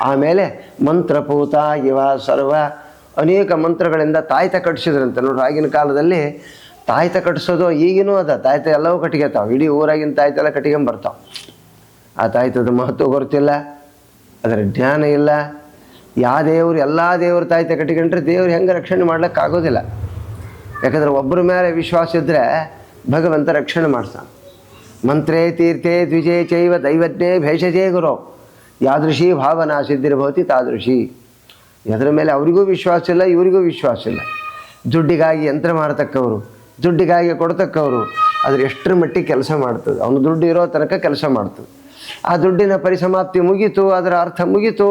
ಆಮೇಲೆ ಮಂತ್ರಪೂತ ಇವ ಸರ್ವ ಅನೇಕ ಮಂತ್ರಗಳಿಂದ ತಾಯ್ತ ಕಟ್ಟಿಸಿದ್ರಂತೆ. ನೋಡ್ರಿ, ಆಗಿನ ಕಾಲದಲ್ಲಿ ತಾಯ್ತ ಕಟ್ಟಿಸೋದು ಈಗಿನೂ ಅದ. ತಾಯ್ತ ಎಲ್ಲವೂ ಕಟ್ಟಿಗೆತಾವೆ. ಇಡೀ ಊರಾಗಿನ ತಾಯ್ತ ಎಲ್ಲ ಕಟ್ಟಿಗೆಂಬರ್ತಾವೆ. ಆ ತಾಯ್ತದ ಮಹತ್ವ ಗೊತ್ತಿಲ್ಲ, ಅದರ ಜ್ಞಾನ ಇಲ್ಲ. ಯಾವ ದೇವರು, ಎಲ್ಲ ದೇವರು ತಾಯ್ತ ಕಟ್ಟಿಕೊಂಡ್ರೆ ದೇವ್ರು ಹೆಂಗೆ ರಕ್ಷಣೆ ಮಾಡ್ಲಿಕ್ಕಾಗೋದಿಲ್ಲ. ಯಾಕಂದರೆ ಒಬ್ಬರ ಮೇಲೆ ವಿಶ್ವಾಸ ಇದ್ದರೆ ಭಗವಂತ ರಕ್ಷಣೆ ಮಾಡ್ತಾನೆ. ಮಂತ್ರೇ ತೀರ್ಥೇ ದ್ವಿಜೇ ಚೈವ ದೈವಜ್ಞೇ ಭೇಷಜೇ ಗುರೋ ಯಾದೃಶಿ ಭಾವನಾ ಸಿದ್ಧಿರ್ಭವತಿ ತಾದೃಶಿ. ಅದರ ಮೇಲೆ ಅವರಿಗೂ ವಿಶ್ವಾಸ ಇಲ್ಲ, ಇವರಿಗೂ ವಿಶ್ವಾಸ ಇಲ್ಲ. ದುಡ್ಡಿಗಾಗಿ ಯಂತ್ರ ಮಾರತಕ್ಕವರು, ದುಡ್ಡಿಗಾಗಿ ಕೊಡ್ತಕ್ಕವರು, ಅದ್ರ ಎಷ್ಟರ ಮಟ್ಟಿಗೆ ಕೆಲಸ ಮಾಡ್ತದೆ. ಅವನು ದುಡ್ಡು ಇರೋ ತನಕ ಕೆಲಸ ಮಾಡ್ತದೆ. ಆ ದುಡ್ಡಿನ ಪರಿಸಮಾಪ್ತಿ ಮುಗೀತು, ಅದರ ಅರ್ಥ ಮುಗೀತು,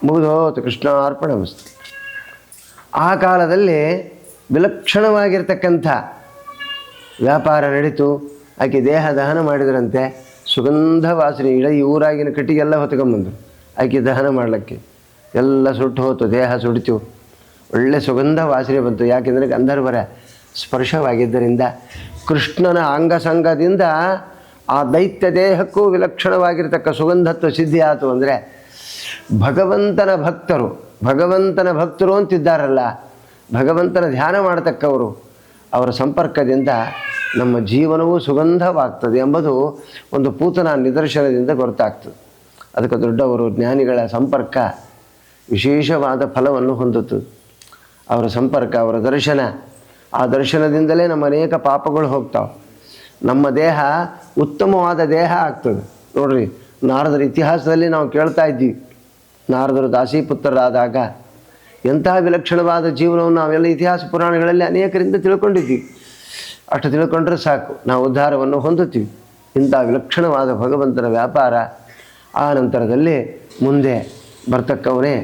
ಮುಗಿದೋತು. ಕೃಷ್ಣಾರ್ಪಣ ಮಸ್ತು. ಆ ಕಾಲದಲ್ಲಿ ವಿಲಕ್ಷಣವಾಗಿರ್ತಕ್ಕಂಥ ವ್ಯಾಪಾರ ನಡೀತು. ಆಕೆ ದೇಹ ದಹನ ಮಾಡಿದ್ರಂತೆ. ಸುಗಂಧ ವಾಸನೆ ಇಡೀ ಊರಾಗಿನ ಕಟ್ಟಿಗೆಲ್ಲ ಹೊತ್ಕೊಂಬಂದರು ಆಕೆ ದಹನ ಮಾಡಲಿಕ್ಕೆ. ಎಲ್ಲ ಸುಟ್ಟು ಹೋತು, ದೇಹ ಸುಡಿತು, ಒಳ್ಳೆ ಸುಗಂಧ ವಾಸನೆ ಬಂತು. ಯಾಕೆಂದರೆ ಗಂಧರ್ವರ ಸ್ಪರ್ಶವಾಗಿದ್ದರಿಂದ, ಕೃಷ್ಣನ ಅಂಗಸಂಗದಿಂದ ಆ ದೈತ್ಯ ದೇಹಕ್ಕೂ ವಿಲಕ್ಷಣವಾಗಿರ್ತಕ್ಕ ಸುಗಂಧತ್ವ ಸಿದ್ಧಿ ಆಯಿತು. ಅಂದರೆ ಭಗವಂತನ ಭಕ್ತರು ಅಂತಿದ್ದಾರಲ್ಲ, ಭಗವಂತನ ಧ್ಯಾನ ಮಾಡತಕ್ಕವರು, ಅವರ ಸಂಪರ್ಕದಿಂದ ನಮ್ಮ ಜೀವನವೂ ಸುಗಂಧವಾಗ್ತದೆ ಎಂಬುದು ಒಂದು ಪೂತನ ನಿದರ್ಶನದಿಂದ ಗೊತ್ತಾಗ್ತದೆ. ಅದಕ್ಕೆ ದೊಡ್ಡವರು ಜ್ಞಾನಿಗಳ ಸಂಪರ್ಕ ವಿಶೇಷವಾದ ಫಲವನ್ನು ಹೊಂದುತ್ತದೆ. ಅವರ ಸಂಪರ್ಕ, ಅವರ ದರ್ಶನ, ಆ ದರ್ಶನದಿಂದಲೇ ನಮ್ಮ ಅನೇಕ ಪಾಪಗಳು ಹೋಗ್ತಾವೆ. ನಮ್ಮ ದೇಹ ಉತ್ತಮವಾದ ದೇಹ ಆಗ್ತದೆ. ನೋಡ್ರಿ, ನಾರದರ ಇತಿಹಾಸದಲ್ಲಿ ನಾವು ಕೇಳ್ತಾ ಇದ್ದೀವಿ, ನಾರದರು ದಾಸೀಪುತ್ರರಾದಾಗ ಎಂತಹ ವಿಲಕ್ಷಣವಾದ ಜೀವನವನ್ನು ನಾವೆಲ್ಲ ಇತಿಹಾಸ ಪುರಾಣಗಳಲ್ಲಿ ಅನೇಕರಿಂದ ತಿಳ್ಕೊಂಡಿದ್ದೀವಿ. ಅಷ್ಟು ತಿಳ್ಕೊಂಡ್ರೆ ಸಾಕು, ನಾವು ಉದ್ಧಾರವನ್ನು ಹೊಂದುತ್ತೀವಿ. ಇಂಥ ವಿಲಕ್ಷಣವಾದ ಭಗವಂತನ ವ್ಯಾಪಾರ. ಆ ನಂತರದಲ್ಲಿ ಮುಂದೆ ಬರ್ತಕ್ಕವನೇ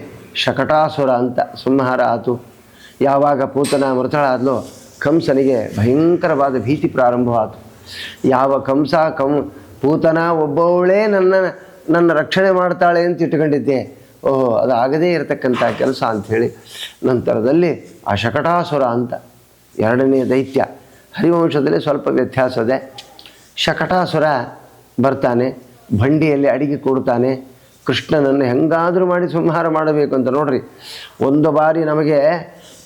ಶಕಟಾಸುರ ಅಂತ ಸಂಹಾರ ಆಯಿತು. ಯಾವಾಗ ಪೂತನ ಮೃತಳಾದಲೋ ಕಂಸನಿಗೆ ಭಯಂಕರವಾದ ಭೀತಿ ಪ್ರಾರಂಭವಾಯಿತು. ಯಾವ ಪೂತನ ಒಬ್ಬವಳೇ ನನ್ನ ರಕ್ಷಣೆ ಮಾಡ್ತಾಳೆ ಅಂತ ಇಟ್ಕೊಂಡಿದ್ದೆ, ಓಹೋ ಅದು ಆಗದೇ ಇರತಕ್ಕಂಥ ಕೆಲಸ ಅಂಥೇಳಿ ನಂತರದಲ್ಲಿ ಆ ಶಕಟಾಸುರ ಅಂತ ಎರಡನೇ ದೈತ್ಯ, ಹರಿವಂಶದಲ್ಲಿ ಸ್ವಲ್ಪ ವ್ಯತ್ಯಾಸದೆ. ಶಕಟಾಸುರ ಬರ್ತಾನೆ, ಬಂಡಿಯಲ್ಲಿ ಅಡಿಗೆ ಕೊಡ್ತಾನೆ, ಕೃಷ್ಣನನ್ನು ಹೆಂಗಾದರೂ ಮಾಡಿ ಸಂಹಾರ ಮಾಡಬೇಕು ಅಂತ. ನೋಡ್ರಿ, ಒಂದು ಬಾರಿ ನಮಗೆ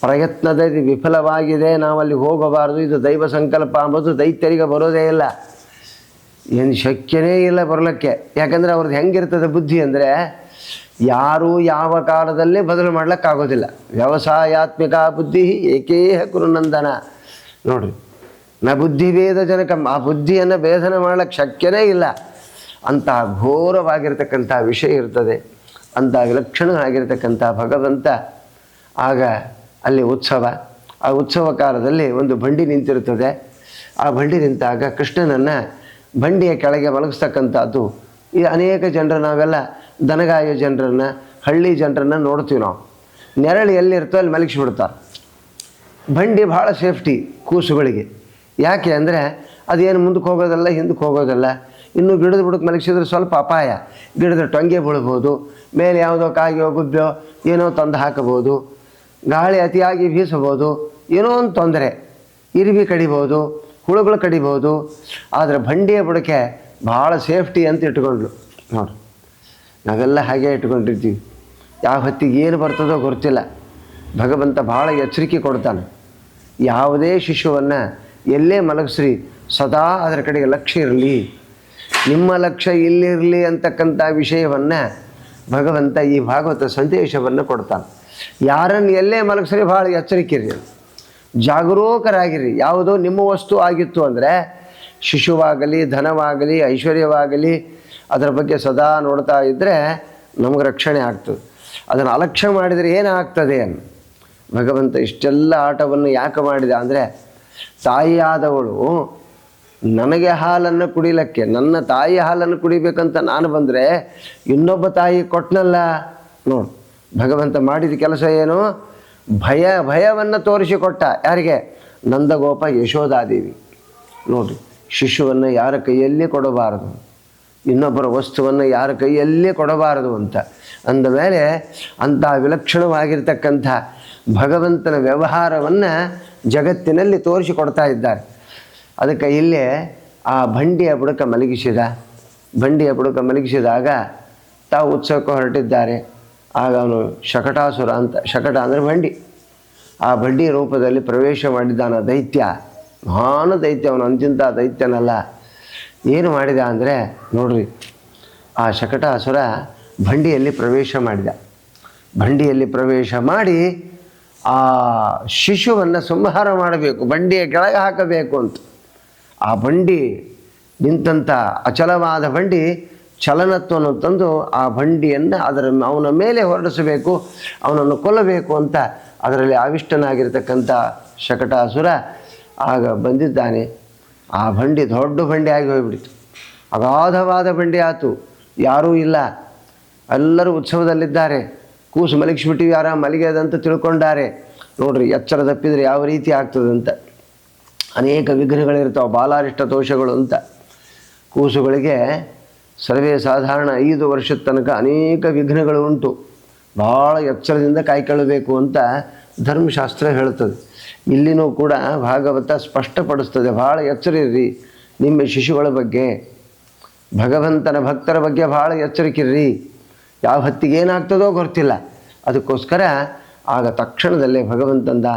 ಪ್ರಯತ್ನದಲ್ಲಿ ವಿಫಲವಾಗಿದೆ, ನಾವಲ್ಲಿ ಹೋಗಬಾರ್ದು, ಇದು ದೈವ ಸಂಕಲ್ಪ ಅಂಬೋದು ದೈತ್ಯರಿಗೆ ಬರೋದೇ ಇಲ್ಲ, ಏನು ಶಕ್ಯನೇ ಇಲ್ಲ ಬರಲಿಕ್ಕೆ. ಯಾಕಂದರೆ ಅವ್ರದ್ದು ಹೆಂಗಿರ್ತದೆ ಬುದ್ಧಿ ಅಂದರೆ, ಯಾರೂ ಯಾವ ಕಾಲದಲ್ಲೇ ಬದಲು ಮಾಡ್ಲಿಕ್ಕಾಗೋದಿಲ್ಲ. ವ್ಯವಸಾಯಾತ್ಮಿಕ ಬುದ್ಧಿ ಏಕೇಹ ಕುರುನಂದನ. ನೋಡ್ರಿ, ನ ಬುದ್ಧಿಭೇದ ಜನಕ, ಆ ಬುದ್ಧಿಯನ್ನು ಭೇದನ ಮಾಡ್ಲಿಕ್ಕೆ ಶಕ್ಯನೇ ಇಲ್ಲ. ಅಂತಹ ಘೋರವಾಗಿರ್ತಕ್ಕಂಥ ವಿಷಯ ಇರ್ತದೆ. ಅಂಥ ವಿಲಕ್ಷಣವಾಗಿರ್ತಕ್ಕಂಥ ಭಗವಂತ. ಆಗ ಅಲ್ಲಿ ಉತ್ಸವ, ಆ ಉತ್ಸವ ಕಾಲದಲ್ಲಿ ಒಂದು ಬಂಡಿ ನಿಂತಿರುತ್ತದೆ. ಆ ಬಂಡಿ ನಿಂತಾಗ ಕೃಷ್ಣನನ್ನು ಬಂಡಿಯ ಕೆಳಗೆ ಮಲಗಿಸ್ತಕ್ಕಂಥದ್ದು. ಈ ಅನೇಕ ಜನರು, ನಾವೆಲ್ಲ ದನಗಾಯ ಜನರನ್ನು, ಹಳ್ಳಿ ಜನರನ್ನು ನೋಡ್ತೀವಿ. ನಾವು ನೆರಳು ಎಲ್ಲಿರ್ತೋ ಅಲ್ಲಿ ಮಲಗಿಸ್ಬಿಡ್ತಾರೆ. ಬಂಡಿ ಭಾಳ ಸೇಫ್ಟಿ ಕೂಸುಗಳಿಗೆ. ಯಾಕೆ ಅಂದರೆ ಅದೇನು ಮುಂದಕ್ಕೆ ಹೋಗೋದಲ್ಲ, ಹಿಂದಕ್ಕೆ ಹೋಗೋದಲ್ಲ. ಇನ್ನು ಗಿಡದ ಬುಡಕ್ಕೆ ಮಲಗಿಸಿದ್ರೆ ಸ್ವಲ್ಪ ಅಪಾಯ, ಗಿಡದ ಟೊಂಗೆ ಬೀಳ್ಬೋದು, ಮೇಲೆ ಯಾವುದೋ ಕಾಗಿಯೋ ಗುಬ್ಬೋ ಏನೋ ತಂದು ಹಾಕಬಹುದು, ಗಾಳಿ ಅತಿಯಾಗಿ ಬೀಸಬಹುದು, ಏನೋ ಒಂದು ತೊಂದರೆ, ಇರುವಿ ಕಡಿಬೋದು, ಹುಳುಗಳು ಕಡಿಬೋದು. ಆದರೆ ಬಂಡಿಯ ಬುಡಕ್ಕೆ ಭಾಳ ಸೇಫ್ಟಿ ಅಂತ ಇಟ್ಕೊಂಡ್ಲು. ನೋಡಿ, ನಾವೆಲ್ಲ ಹಾಗೆ ಇಟ್ಕೊಂಡಿರ್ತೀವಿ. ಯಾವ ಹೊತ್ತಿಗೆ ಏನು ಬರ್ತದೋ ಗೊತ್ತಿಲ್ಲ. ಭಗವಂತ ಭಾಳ ಎಚ್ಚರಿಕೆ ಕೊಡ್ತಾನೆ. ಯಾವುದೇ ಶಿಶುವನ್ನು ಎಲ್ಲೇ ಮಲಗಿಸ್ರಿ, ಸದಾ ಅದರ ಕಡೆಗೆ ಲಕ್ಷ್ಯ ಇರಲಿ, ನಿಮ್ಮ ಲಕ್ಷ್ಯ ಇಲ್ಲಿರಲಿ ಅಂತಕ್ಕಂಥ ವಿಷಯವನ್ನು ಭಗವಂತ ಈ ಭಾಗವತ ಸಂದೇಶವನ್ನು ಕೊಡ್ತಾನೆ. ಯಾರನ್ನು ಎಲ್ಲೇ ಮಲಗಿಸ್ರಿ ಭಾಳ ಎಚ್ಚರಿಕೆ ಇರಿ, ಜಾಗರೂಕರಾಗಿರಿ. ಯಾವುದೋ ನಿಮ್ಮ ವಸ್ತು ಆಗಿತ್ತು ಅಂದರೆ, ಶಿಶುವಾಗಲಿ, ಧನವಾಗಲಿ, ಐಶ್ವರ್ಯವಾಗಲಿ, ಅದರ ಬಗ್ಗೆ ಸದಾ ನೋಡ್ತಾ ಇದ್ದರೆ ನಮಗೆ ರಕ್ಷಣೆ ಆಗ್ತದೆ. ಅದನ್ನು ಅಲಕ್ಷ್ಯ ಮಾಡಿದರೆ ಏನಾಗ್ತದೆ ಅನ್ನು ಭಗವಂತ ಇಷ್ಟೆಲ್ಲ ಆಟವನ್ನು ಯಾಕೆ ಮಾಡಿದ ಅಂದರೆ, ತಾಯಿಯಾದವಳು ನನಗೆ ಹಾಲನ್ನು ಕುಡಿಲಿಕ್ಕೆ, ನನ್ನ ತಾಯಿ ಹಾಲನ್ನು ಕುಡಿಬೇಕಂತ ನಾನು ಬಂದರೆ ಇನ್ನೊಬ್ಬ ತಾಯಿ ಕೊಟ್ಟನಲ್ಲ. ನೋಡು, ಭಗವಂತ ಮಾಡಿದ ಕೆಲಸ ಏನು? ಭಯವನ್ನು ತೋರಿಸಿಕೊಟ್ಟ. ಯಾರಿಗೆ? ನಂದಗೋಪ ಯಶೋಧಾದೇವಿ. ನೋಡಿರಿ, ಶಿಶುವನ್ನು ಯಾರ ಕೈಯಲ್ಲಿ ಕೊಡಬಾರದು, ಇನ್ನೊಬ್ಬರ ವಸ್ತುವನ್ನು ಯಾರ ಕೈಯಲ್ಲೇ ಕೊಡಬಾರದು ಅಂತ ಅಂದಮೇಲೆ ಅಂಥ ವಿಲಕ್ಷಣವಾಗಿರ್ತಕ್ಕಂಥ ಭಗವಂತನ ವ್ಯವಹಾರವನ್ನು ಜಗತ್ತಿನಲ್ಲಿ ತೋರಿಸಿಕೊಡ್ತಾ ಇದ್ದಾರೆ. ಅದಕ್ಕೆ ಇಲ್ಲೇ ಆ ಬಂಡಿಯ ಬುಡಕ ಮಲಗಿಸಿದಾಗ ತಾವು ಉತ್ಸವಕ್ಕೆ ಹೊರಟಿದ್ದಾರೆ. ಆಗ ಅವನು ಶಕಟಾಸುರ ಅಂತ, ಶಕಟ ಅಂದರೆ ಬಂಡಿ, ಆ ಬಂಡಿ ರೂಪದಲ್ಲಿ ಪ್ರವೇಶ ಮಾಡಿದ್ದಾನ ದೈತ್ಯ, ಮಹಾನ್ ದೈತ್ಯ. ಅವನು ಅಂತಿಂಥ ದೈತ್ಯನಲ್ಲ. ಏನು ಮಾಡಿದ ಅಂದರೆ ನೋಡ್ರಿ, ಆ ಶಕಟಾಸುರ ಬಂಡಿಯಲ್ಲಿ ಪ್ರವೇಶ ಮಾಡಿದ. ಬಂಡಿಯಲ್ಲಿ ಪ್ರವೇಶ ಮಾಡಿ ಆ ಶಿಶುವನ್ನು ಸಂಹಾರ ಮಾಡಬೇಕು, ಬಂಡಿಯ ಕೆಳಗೆ ಹಾಕಬೇಕು ಅಂತ. ಆ ಬಂಡಿ ನಿಂತಂಥ ಅಚಲವಾದ ಬಂಡಿ ಚಲನತ್ವವನ್ನು ತಂದು ಆ ಬಂಡಿಯನ್ನು ಅವನ ಮೇಲೆ ಹೊರಡಿಸಬೇಕು, ಅವನನ್ನು ಕೊಲ್ಲಬೇಕು ಅಂತ ಅದರಲ್ಲಿ ಆವಿಷ್ಟನಾಗಿರ್ತಕ್ಕಂಥ ಶಕಟಾಸುರ ಆಗ ಬಂದಿದ್ದಾನೆ. ಆ ಬಂಡಿ ದೊಡ್ಡ ಬಂಡಿ ಆಗಿ ಹೋಗಿಬಿಡ್ತು, ಅಗಾಧವಾದ ಬಂಡಿ ಆಯಿತು. ಯಾರೂ ಇಲ್ಲ, ಎಲ್ಲರೂ ಉತ್ಸವದಲ್ಲಿದ್ದಾರೆ. ಕೂಸು ಮಲಗಿಸ್ಬಿಟ್ಟಿವಿ, ಯಾರ ಮಲಗ್ಯದಂತ ತಿಳ್ಕೊಂಡಾರೆ. ನೋಡ್ರಿ, ಎಚ್ಚರ ತಪ್ಪಿದರೆ ಯಾವ ರೀತಿ ಆಗ್ತದಂತ. ಅನೇಕ ವಿಘ್ನಗಳಿರ್ತಾವೆ, ಬಾಲಾರಿಷ್ಟ ದೋಷಗಳು ಅಂತ. ಕೂಸುಗಳಿಗೆ ಸರ್ವೇ ಸಾಧಾರಣ 5 ವರ್ಷದ ತನಕ ಅನೇಕ ವಿಘ್ನಗಳು ಉಂಟು. ಭಾಳ ಎಚ್ಚರದಿಂದ ಕಾಯ್ಕೊಳ್ಳಬೇಕು ಅಂತ ಧರ್ಮಶಾಸ್ತ್ರ ಹೇಳ್ತದೆ. ಇಲ್ಲಿನೂ ಕೂಡ ಭಾಗವತ ಸ್ಪಷ್ಟಪಡಿಸ್ತದೆ, ಭಾಳ ಎಚ್ಚರ ಇರ್ರಿ ನಿಮ್ಮ ಶಿಶುಗಳ ಬಗ್ಗೆ, ಭಗವಂತನ ಭಕ್ತರ ಬಗ್ಗೆ ಭಾಳ ಎಚ್ಚರಿಕಿರ್ರಿ. ಯಾವ ಹೊತ್ತಿಗೆ ಏನಾಗ್ತದೋ ಗೊತ್ತಿಲ್ಲ. ಅದಕ್ಕೋಸ್ಕರ ಆಗ ತಕ್ಷಣದಲ್ಲೇ ಭಗವಂತಂದ,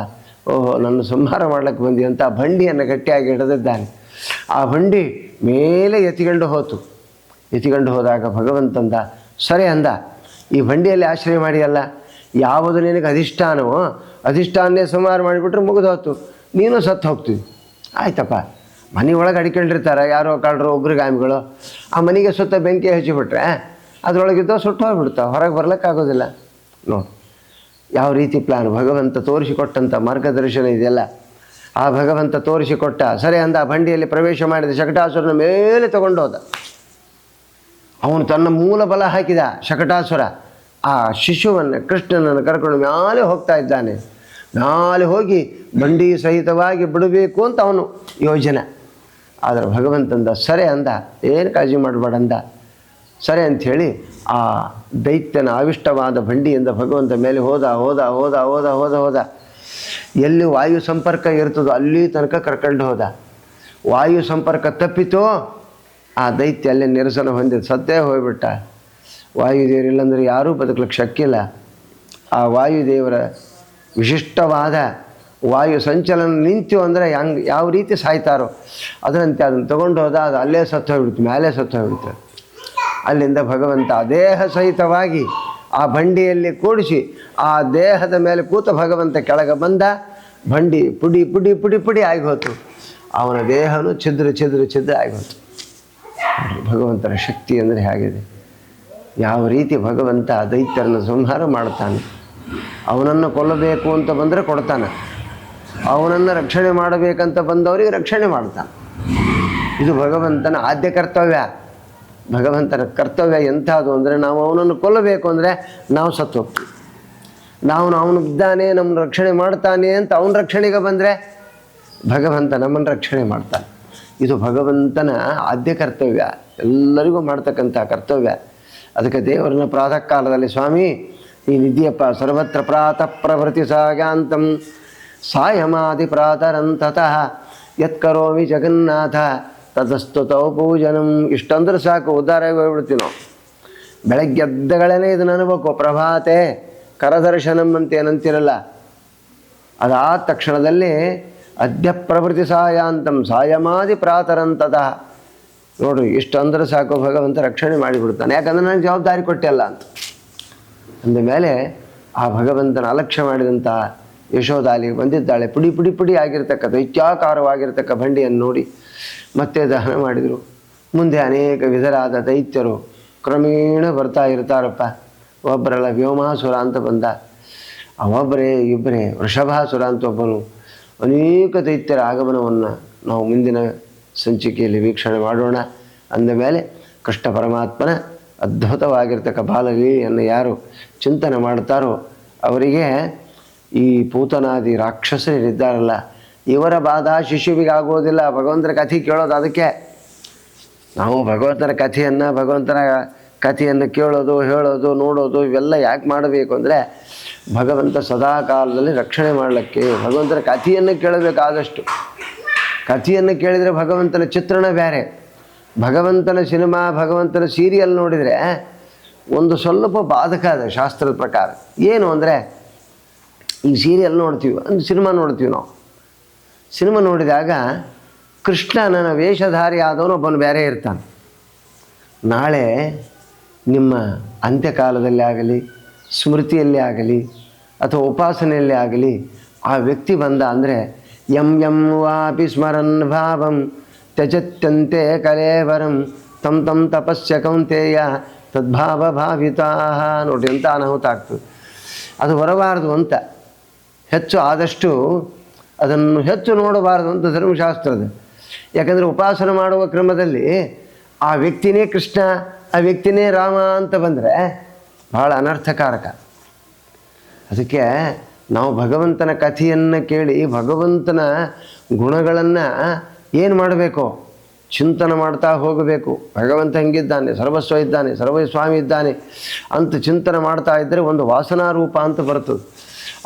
ಓಹೋ ನನ್ನ ಸಂಹಾರ ಮಾಡ್ಲಿಕ್ಕೆ ಬಂದಿ ಅಂತ ಆ ಬಂಡಿಯನ್ನು ಗಟ್ಟಿಯಾಗಿ ಹಿಡಿದಿದ್ದಾನೆ. ಆ ಬಂಡಿ ಮೇಲೆ ಎತ್ತಿಕೊಂಡು ಹೋದಾಗ ಭಗವಂತಂದ ಸರಿ ಅಂದ, ಈ ಬಂಡಿಯಲ್ಲಿ ಆಶ್ರಯ ಮಾಡಿಯಲ್ಲ, ಯಾವುದು ನಿನಗೆ ಅಧಿಷ್ಠಾನವೋ ಅಧಿಷ್ಠಾನೇ ಸಂಹಾರ ಮಾಡಿಬಿಟ್ರೆ ಮುಗಿದೋತು, ನೀನು ಸತ್ತು ಹೋಗ್ತೀವಿ. ಆಯ್ತಪ್ಪ, ಮನೆ ಒಳಗೆ ಅಡ್ಕೊಂಡಿರ್ತಾರೆ ಯಾರೋ ಕಳ್ಳರು ಉಗ್ರಗಾಮಿಗಳು, ಆ ಮನೆಗೆ ಸುತ್ತ ಬೆಂಕಿ ಹಚ್ಚಿಬಿಟ್ರೆ ಅದರೊಳಗಿದ್ದೋ ಸುಟ್ಟು ಹೋಗ್ಬಿಡ್ತಾವೆ, ಹೊರಗೆ ಬರ್ಲಿಕ್ಕಾಗೋದಿಲ್ಲ. ನೋಡಿ ಯಾವ ರೀತಿ ಪ್ಲಾನ್ ಭಗವಂತ ತೋರಿಸಿಕೊಟ್ಟಂಥ ಮಾರ್ಗದರ್ಶನ ಇದೆಯಲ್ಲ. ಆ ಭಗವಂತ ತೋರಿಸಿಕೊಟ್ಟ ಸರಿ ಅಂದ, ಬಂಡಿಯಲ್ಲಿ ಪ್ರವೇಶ ಮಾಡಿದ ಶಕಟಾಸುರನ ಮೇಲೆ ತಗೊಂಡೋದ. ಅವನು ತನ್ನ ಮೂಲ ಬಲ ಹಾಕಿದ ಶಕಟಾಸುರ. ಆ ಶಿಶುವನ್ನು ಕೃಷ್ಣನನ್ನು ಕರ್ಕೊಂಡು ಮ್ಯಾಲೆ ಹೋಗ್ತಾ ಇದ್ದಾನೆ. ಮ್ಯಾಲೆ ಹೋಗಿ ಬಂಡಿ ಸಹಿತವಾಗಿ ಬಿಡಬೇಕು ಅಂತ ಅವನು ಯೋಜನೆ. ಆದರೆ ಭಗವಂತಂದ ಸರಿ ಅಂದ, ಏನು ಕಾಳಜಿ ಮಾಡಬೇಡ ಅಂದ. ಸರಿ ಅಂಥೇಳಿ ಆ ದೈತ್ಯನ ಆವಿಷ್ಟವಾದ ಬಂಡಿಯಿಂದ ಭಗವಂತ ಮೇಲೆ ಹೋದ. ಎಲ್ಲಿ ವಾಯು ಸಂಪರ್ಕ ಇರ್ತದೋ ಅಲ್ಲಿ ತನಕ ಕರ್ಕೊಂಡು ಹೋದ. ವಾಯು ಸಂಪರ್ಕ ತಪ್ಪಿತೋ ಆ ದೈತ್ಯ ಅಲ್ಲೇ ನಿರಸನ ಹೊಂದಿದ, ಸತ್ತೇ ಹೋಗ್ಬಿಟ್ಟ. ವಾಯುದೇವರಿಲ್ಲಂದರೆ ಯಾರೂ ಬದುಕಲಿಕ್ಕೆ ಶಕ್ಕಿಲ್ಲ. ಆ ವಾಯುದೇವರ ವಿಶಿಷ್ಟವಾದ ವಾಯು ಸಂಚಲನ ನಿಂತು ಅಂದರೆ ಯಾವ ರೀತಿ ಸಾಯ್ತಾರೋ ಅದರಂತೆ ಅದನ್ನು ತಗೊಂಡು ಹೋದ. ಅದು ಅಲ್ಲೇ ಸತ್ತು ಹೋಗ್ಬಿಡ್ತು, ಮೇಲೆ ಸತ್ತು ಹೋಗ್ಬಿಡ್ತು. ಅಲ್ಲಿಂದ ಭಗವಂತ ದೇಹ ಸಹಿತವಾಗಿ ಆ ಬಂಡಿಯಲ್ಲಿ ಕೂಡಿಸಿ ಆ ದೇಹದ ಮೇಲೆ ಕೂತ ಭಗವಂತ ಕೆಳಗೆ ಬಂದ. ಬಂಡಿ ಪುಡಿ ಪುಡಿ ಪುಡಿ ಪುಡಿ ಆಗೋತು. ಅವನ ದೇಹನೂ ಛಿದ್ರ ಆಗೋತು. ಭಗವಂತನ ಶಕ್ತಿ ಅಂದರೆ ಹೇಗಿದೆ, ಯಾವ ರೀತಿ ಭಗವಂತ ದೈತ್ಯರನ್ನು ಸಂಹಾರ ಮಾಡ್ತಾನೆ. ಅವನನ್ನು ಕೊಲ್ಲಬೇಕು ಅಂತ ಬಂದರೆ ಕೊಡ್ತಾನೆ, ಅವನನ್ನು ರಕ್ಷಣೆ ಮಾಡಬೇಕಂತ ಬಂದವರಿಗೆ ರಕ್ಷಣೆ ಮಾಡ್ತಾನೆ. ಇದು ಭಗವಂತನ ಆದ್ಯ ಕರ್ತವ್ಯ. ಭಗವಂತನ ಕರ್ತವ್ಯ ಎಂಥದ್ದು ಅಂದರೆ, ನಾವು ಅವನನ್ನು ಕೊಲ್ಲಬೇಕು ಅಂದರೆ ನಾವು ಸತ್ತು ಹೋಗ್ತೀವಿ. ಅವನು ಇದ್ದಾನೆ, ನಮ್ಮನ್ನು ರಕ್ಷಣೆ ಮಾಡ್ತಾನೆ ಅಂತ ಅವನ ರಕ್ಷಣೆಗೆ ಬಂದರೆ ಭಗವಂತ ನಮ್ಮನ್ನು ರಕ್ಷಣೆ ಮಾಡ್ತಾನೆ. ಇದು ಭಗವಂತನ ಆದ್ಯ ಕರ್ತವ್ಯ, ಎಲ್ಲರಿಗೂ ಮಾಡ್ತಕ್ಕಂಥ ಕರ್ತವ್ಯ. ಅದಕ್ಕೆ ದೇವರನ್ನ ಪ್ರಾತಃ ಕಾಲದಲ್ಲಿ, ಸ್ವಾಮಿ ನೀನಿದೆಯಪ್ಪ, ಸರ್ವತ್ರ ಪ್ರಾತಃ ಪ್ರಭೃತಿ ಸಾಯಾಂತಂ ಸಾಯಮಾದಿ ಪ್ರಾತರಂತತಃ ಯತ್ಕರೋಮಿ ಜಗನ್ನಾಥ ತತಸ್ತುತೌ ಪೂಜನಂ. ಇಷ್ಟಂದ್ರೆ ಸಾಕು, ಉದ್ಧಾರಾಗಿ ಹೋಗ್ಬಿಡ್ತೀವಿ ನಾವು. ಬೆಳಗ್ಗೆ ಎದ್ದಗಳೇ ಇದನ್ನು ಅನ್ಬೇಕು. ಪ್ರಭಾತೆ ಕರದರ್ಶನಂ ಅಂತ ಏನಂತಿರಲ್ಲ, ಅದಾದ ತಕ್ಷಣದಲ್ಲಿ ಅದ್ಯ ಪ್ರಭೃತಿ ಸಾಯಾಂತಂ ಸಾಯಮಾದಿ ಪ್ರಾತರಂತತಃ. ನೋಡ್ರಿ, ಇಷ್ಟು ಅಂದ್ರೆ ಸಾಕು, ಭಗವಂತ ರಕ್ಷಣೆ ಮಾಡಿಬಿಡ್ತಾನೆ. ಯಾಕಂದ್ರೆ ನನಗೆ ಜವಾಬ್ದಾರಿ ಕೊಟ್ಟೆಲ್ಲ ಅಂತ ಅಂದಮೇಲೆ ಆ ಭಗವಂತನ ಅಲಕ್ಷ್ಯ ಮಾಡಿದಂಥ ಯಶೋಧ ಅಲ್ಲಿಗೆ ಬಂದಿದ್ದಾಳೆ. ಪುಡಿ ಪುಡಿ ಪುಡಿ ಆಗಿರ್ತಕ್ಕ ದೈತ್ಯಾಕಾರವಾಗಿರ್ತಕ್ಕ ಬಂಡಿಯನ್ನು ನೋಡಿ ಮತ್ತೆ ದಹನ ಮಾಡಿದರು. ಮುಂದೆ ಅನೇಕ ವಿಧರಾದ ದೈತ್ಯರು ಕ್ರಮೇಣ ಬರ್ತಾ ಇರ್ತಾರಪ್ಪ. ಒಬ್ಬರಲ್ಲ, ವ್ಯೋಮಾಸುರ ಅಂತ ಬಂದ, ಒಬ್ಬರೇ ಇಬ್ಬರೇ ವೃಷಭಾಸುರ ಅಂತ ಒಬ್ಬನು. ಅನೇಕ ದೈತ್ಯರ ಆಗಮನವನ್ನು ನಾವು ಮುಂದಿನ ಸಂಚಿಕೆಯಲ್ಲಿ ವೀಕ್ಷಣೆ ಮಾಡೋಣ. ಅಂದಮೇಲೆ ಕೃಷ್ಣ ಪರಮಾತ್ಮನ ಅದ್ಭುತವಾಗಿರ್ತಕ್ಕ ಬಾಲಲೀಲೆಯನ್ನು ಯಾರು ಚಿಂತನೆ ಮಾಡ್ತಾರೋ ಅವರಿಗೆ ಈ ಪೂತನಾದಿ ರಾಕ್ಷಸರಿದ್ದಾರಲ್ಲ, ಇವರ ಬಾಧ ಶಿಶುವಿಗಾಗೋದಿಲ್ಲ. ಭಗವಂತನ ಕಥೆ ಕೇಳೋದು ಅದಕ್ಕೆ. ನಾವು ಭಗವಂತನ ಕಥೆಯನ್ನು ಕೇಳೋದು, ಹೇಳೋದು, ನೋಡೋದು ಇವೆಲ್ಲ ಯಾಕೆ ಮಾಡಬೇಕು ಅಂದರೆ, ಭಗವಂತ ಸದಾ ಕಾಲದಲ್ಲಿ ರಕ್ಷಣೆ ಮಾಡಲಿಕ್ಕೆ. ಭಗವಂತನ ಕಥೆಯನ್ನು ಕೇಳಬೇಕಾದಷ್ಟು. ಕಥೆಯನ್ನು ಕೇಳಿದರೆ ಭಗವಂತನ ಚಿತ್ರಣ ಬೇರೆ. ಭಗವಂತನ ಸಿನಿಮಾ, ಭಗವಂತನ ಸೀರಿಯಲ್ ನೋಡಿದರೆ ಒಂದು ಸ್ವಲ್ಪ ಬಾಧಕ ಅದ ಶಾಸ್ತ್ರದ ಪ್ರಕಾರ. ಏನು ಅಂದರೆ, ಈ ಸೀರಿಯಲ್ ನೋಡ್ತೀವಿ, ಒಂದು ಸಿನಿಮಾ ನೋಡ್ತೀವಿ ನಾವು. ಸಿನಿಮಾ ನೋಡಿದಾಗ ಕೃಷ್ಣನ ವೇಷಧಾರಿ ಆದವನು ಒಬ್ಬನು ಬೇರೆ ಇರ್ತಾನೆ. ನಾಳೆ ನಿಮ್ಮ ಅಂತ್ಯಕಾಲದಲ್ಲಿ ಆಗಲಿ, ಸ್ಮೃತಿಯಲ್ಲಿ ಆಗಲಿ, ಅಥವಾ ಉಪಾಸನೆಯಲ್ಲಿ ಆಗಲಿ ಆ ವ್ಯಕ್ತಿ ಬಂದ ಅಂದರೆ ಯಂ ವಾಪಿ ಸ್ಮರನ್ ಭಾವಂ ತ್ಯಜತ್ಯಂತೆ ಕಲೇವರಂ ತಂ ತಪಸ್ಯ ಕೌಂತೆಯ ತದ್ಭಾವ ಭಾವಿತಾ. ನೋಡಿ ಅಂತ ಅನಾಹುತ ಆಗ್ತದೆ. ಅದು ಬರಬಾರ್ದು ಅಂತ ಆದಷ್ಟು ಅದನ್ನು ಹೆಚ್ಚು ನೋಡಬಾರ್ದು ಅಂತ ಧರ್ಮಶಾಸ್ತ್ರದ. ಯಾಕಂದರೆ ಉಪಾಸನೆ ಮಾಡುವ ಕ್ರಮದಲ್ಲಿ ಆ ವ್ಯಕ್ತಿನೇ ಕೃಷ್ಣ, ಆ ವ್ಯಕ್ತಿನೇ ರಾಮ ಅಂತ ಬಂದರೆ ಭಾಳ ಅನರ್ಥಕಾರಕ. ಅದಕ್ಕೆ ನಾವು ಭಗವಂತನ ಕಥೆಯನ್ನು ಕೇಳಿ ಭಗವಂತನ ಗುಣಗಳನ್ನು ಏನು ಮಾಡಬೇಕು? ಚಿಂತನೆ ಮಾಡ್ತಾ ಹೋಗಬೇಕು. ಭಗವಂತ ಹೆಂಗಿದ್ದಾನೆ, ಸರ್ವಸ್ವ ಇದ್ದಾನೆ, ಸರ್ವಸ್ವಾಮಿ ಇದ್ದಾನೆ ಅಂತ ಚಿಂತನೆ ಮಾಡ್ತಾ ಇದ್ದರೆ ಒಂದು ವಾಸನಾರೂಪ ಅಂತ ಬರ್ತದೆ.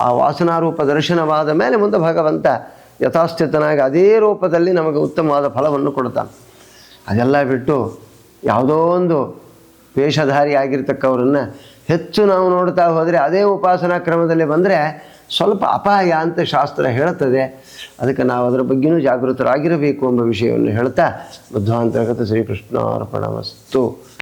ಆ ವಾಸನಾರೂಪ ದರ್ಶನವಾದ ಮೇಲೆ ಮುಂದೆ ಭಗವಂತ ಯಥಾಸ್ಥಿತನಾಗಿ ಅದೇ ರೂಪದಲ್ಲಿ ನಮಗೆ ಉತ್ತಮವಾದ ಫಲವನ್ನು ಕೊಡ್ತಾನೆ. ಅದೆಲ್ಲ ಬಿಟ್ಟು ಯಾವುದೋ ಒಂದು ವೇಷಧಾರಿ ಆಗಿರ್ತಕ್ಕವರನ್ನು ಹೆಚ್ಚು ನಾವು ನೋಡ್ತಾ ಹೋದರೆ ಅದೇ ಉಪಾಸನಾ ಕ್ರಮದಲ್ಲಿ ಬಂದರೆ ಸ್ವಲ್ಪ ಅಪಾಯ ಅಂತ ಶಾಸ್ತ್ರ ಹೇಳುತ್ತದೆ. ಅದಕ್ಕೆ ನಾವು ಅದರ ಬಗ್ಗೆಯೂ ಜಾಗೃತರಾಗಿರಬೇಕು ಎಂಬ ವಿಷಯವನ್ನು ಹೇಳ್ತಾ ಮಧ್ವಾಂತರ್ಗತ ಶ್ರೀಕೃಷ್ಣಾರ್ಪಣಮಸ್ತು.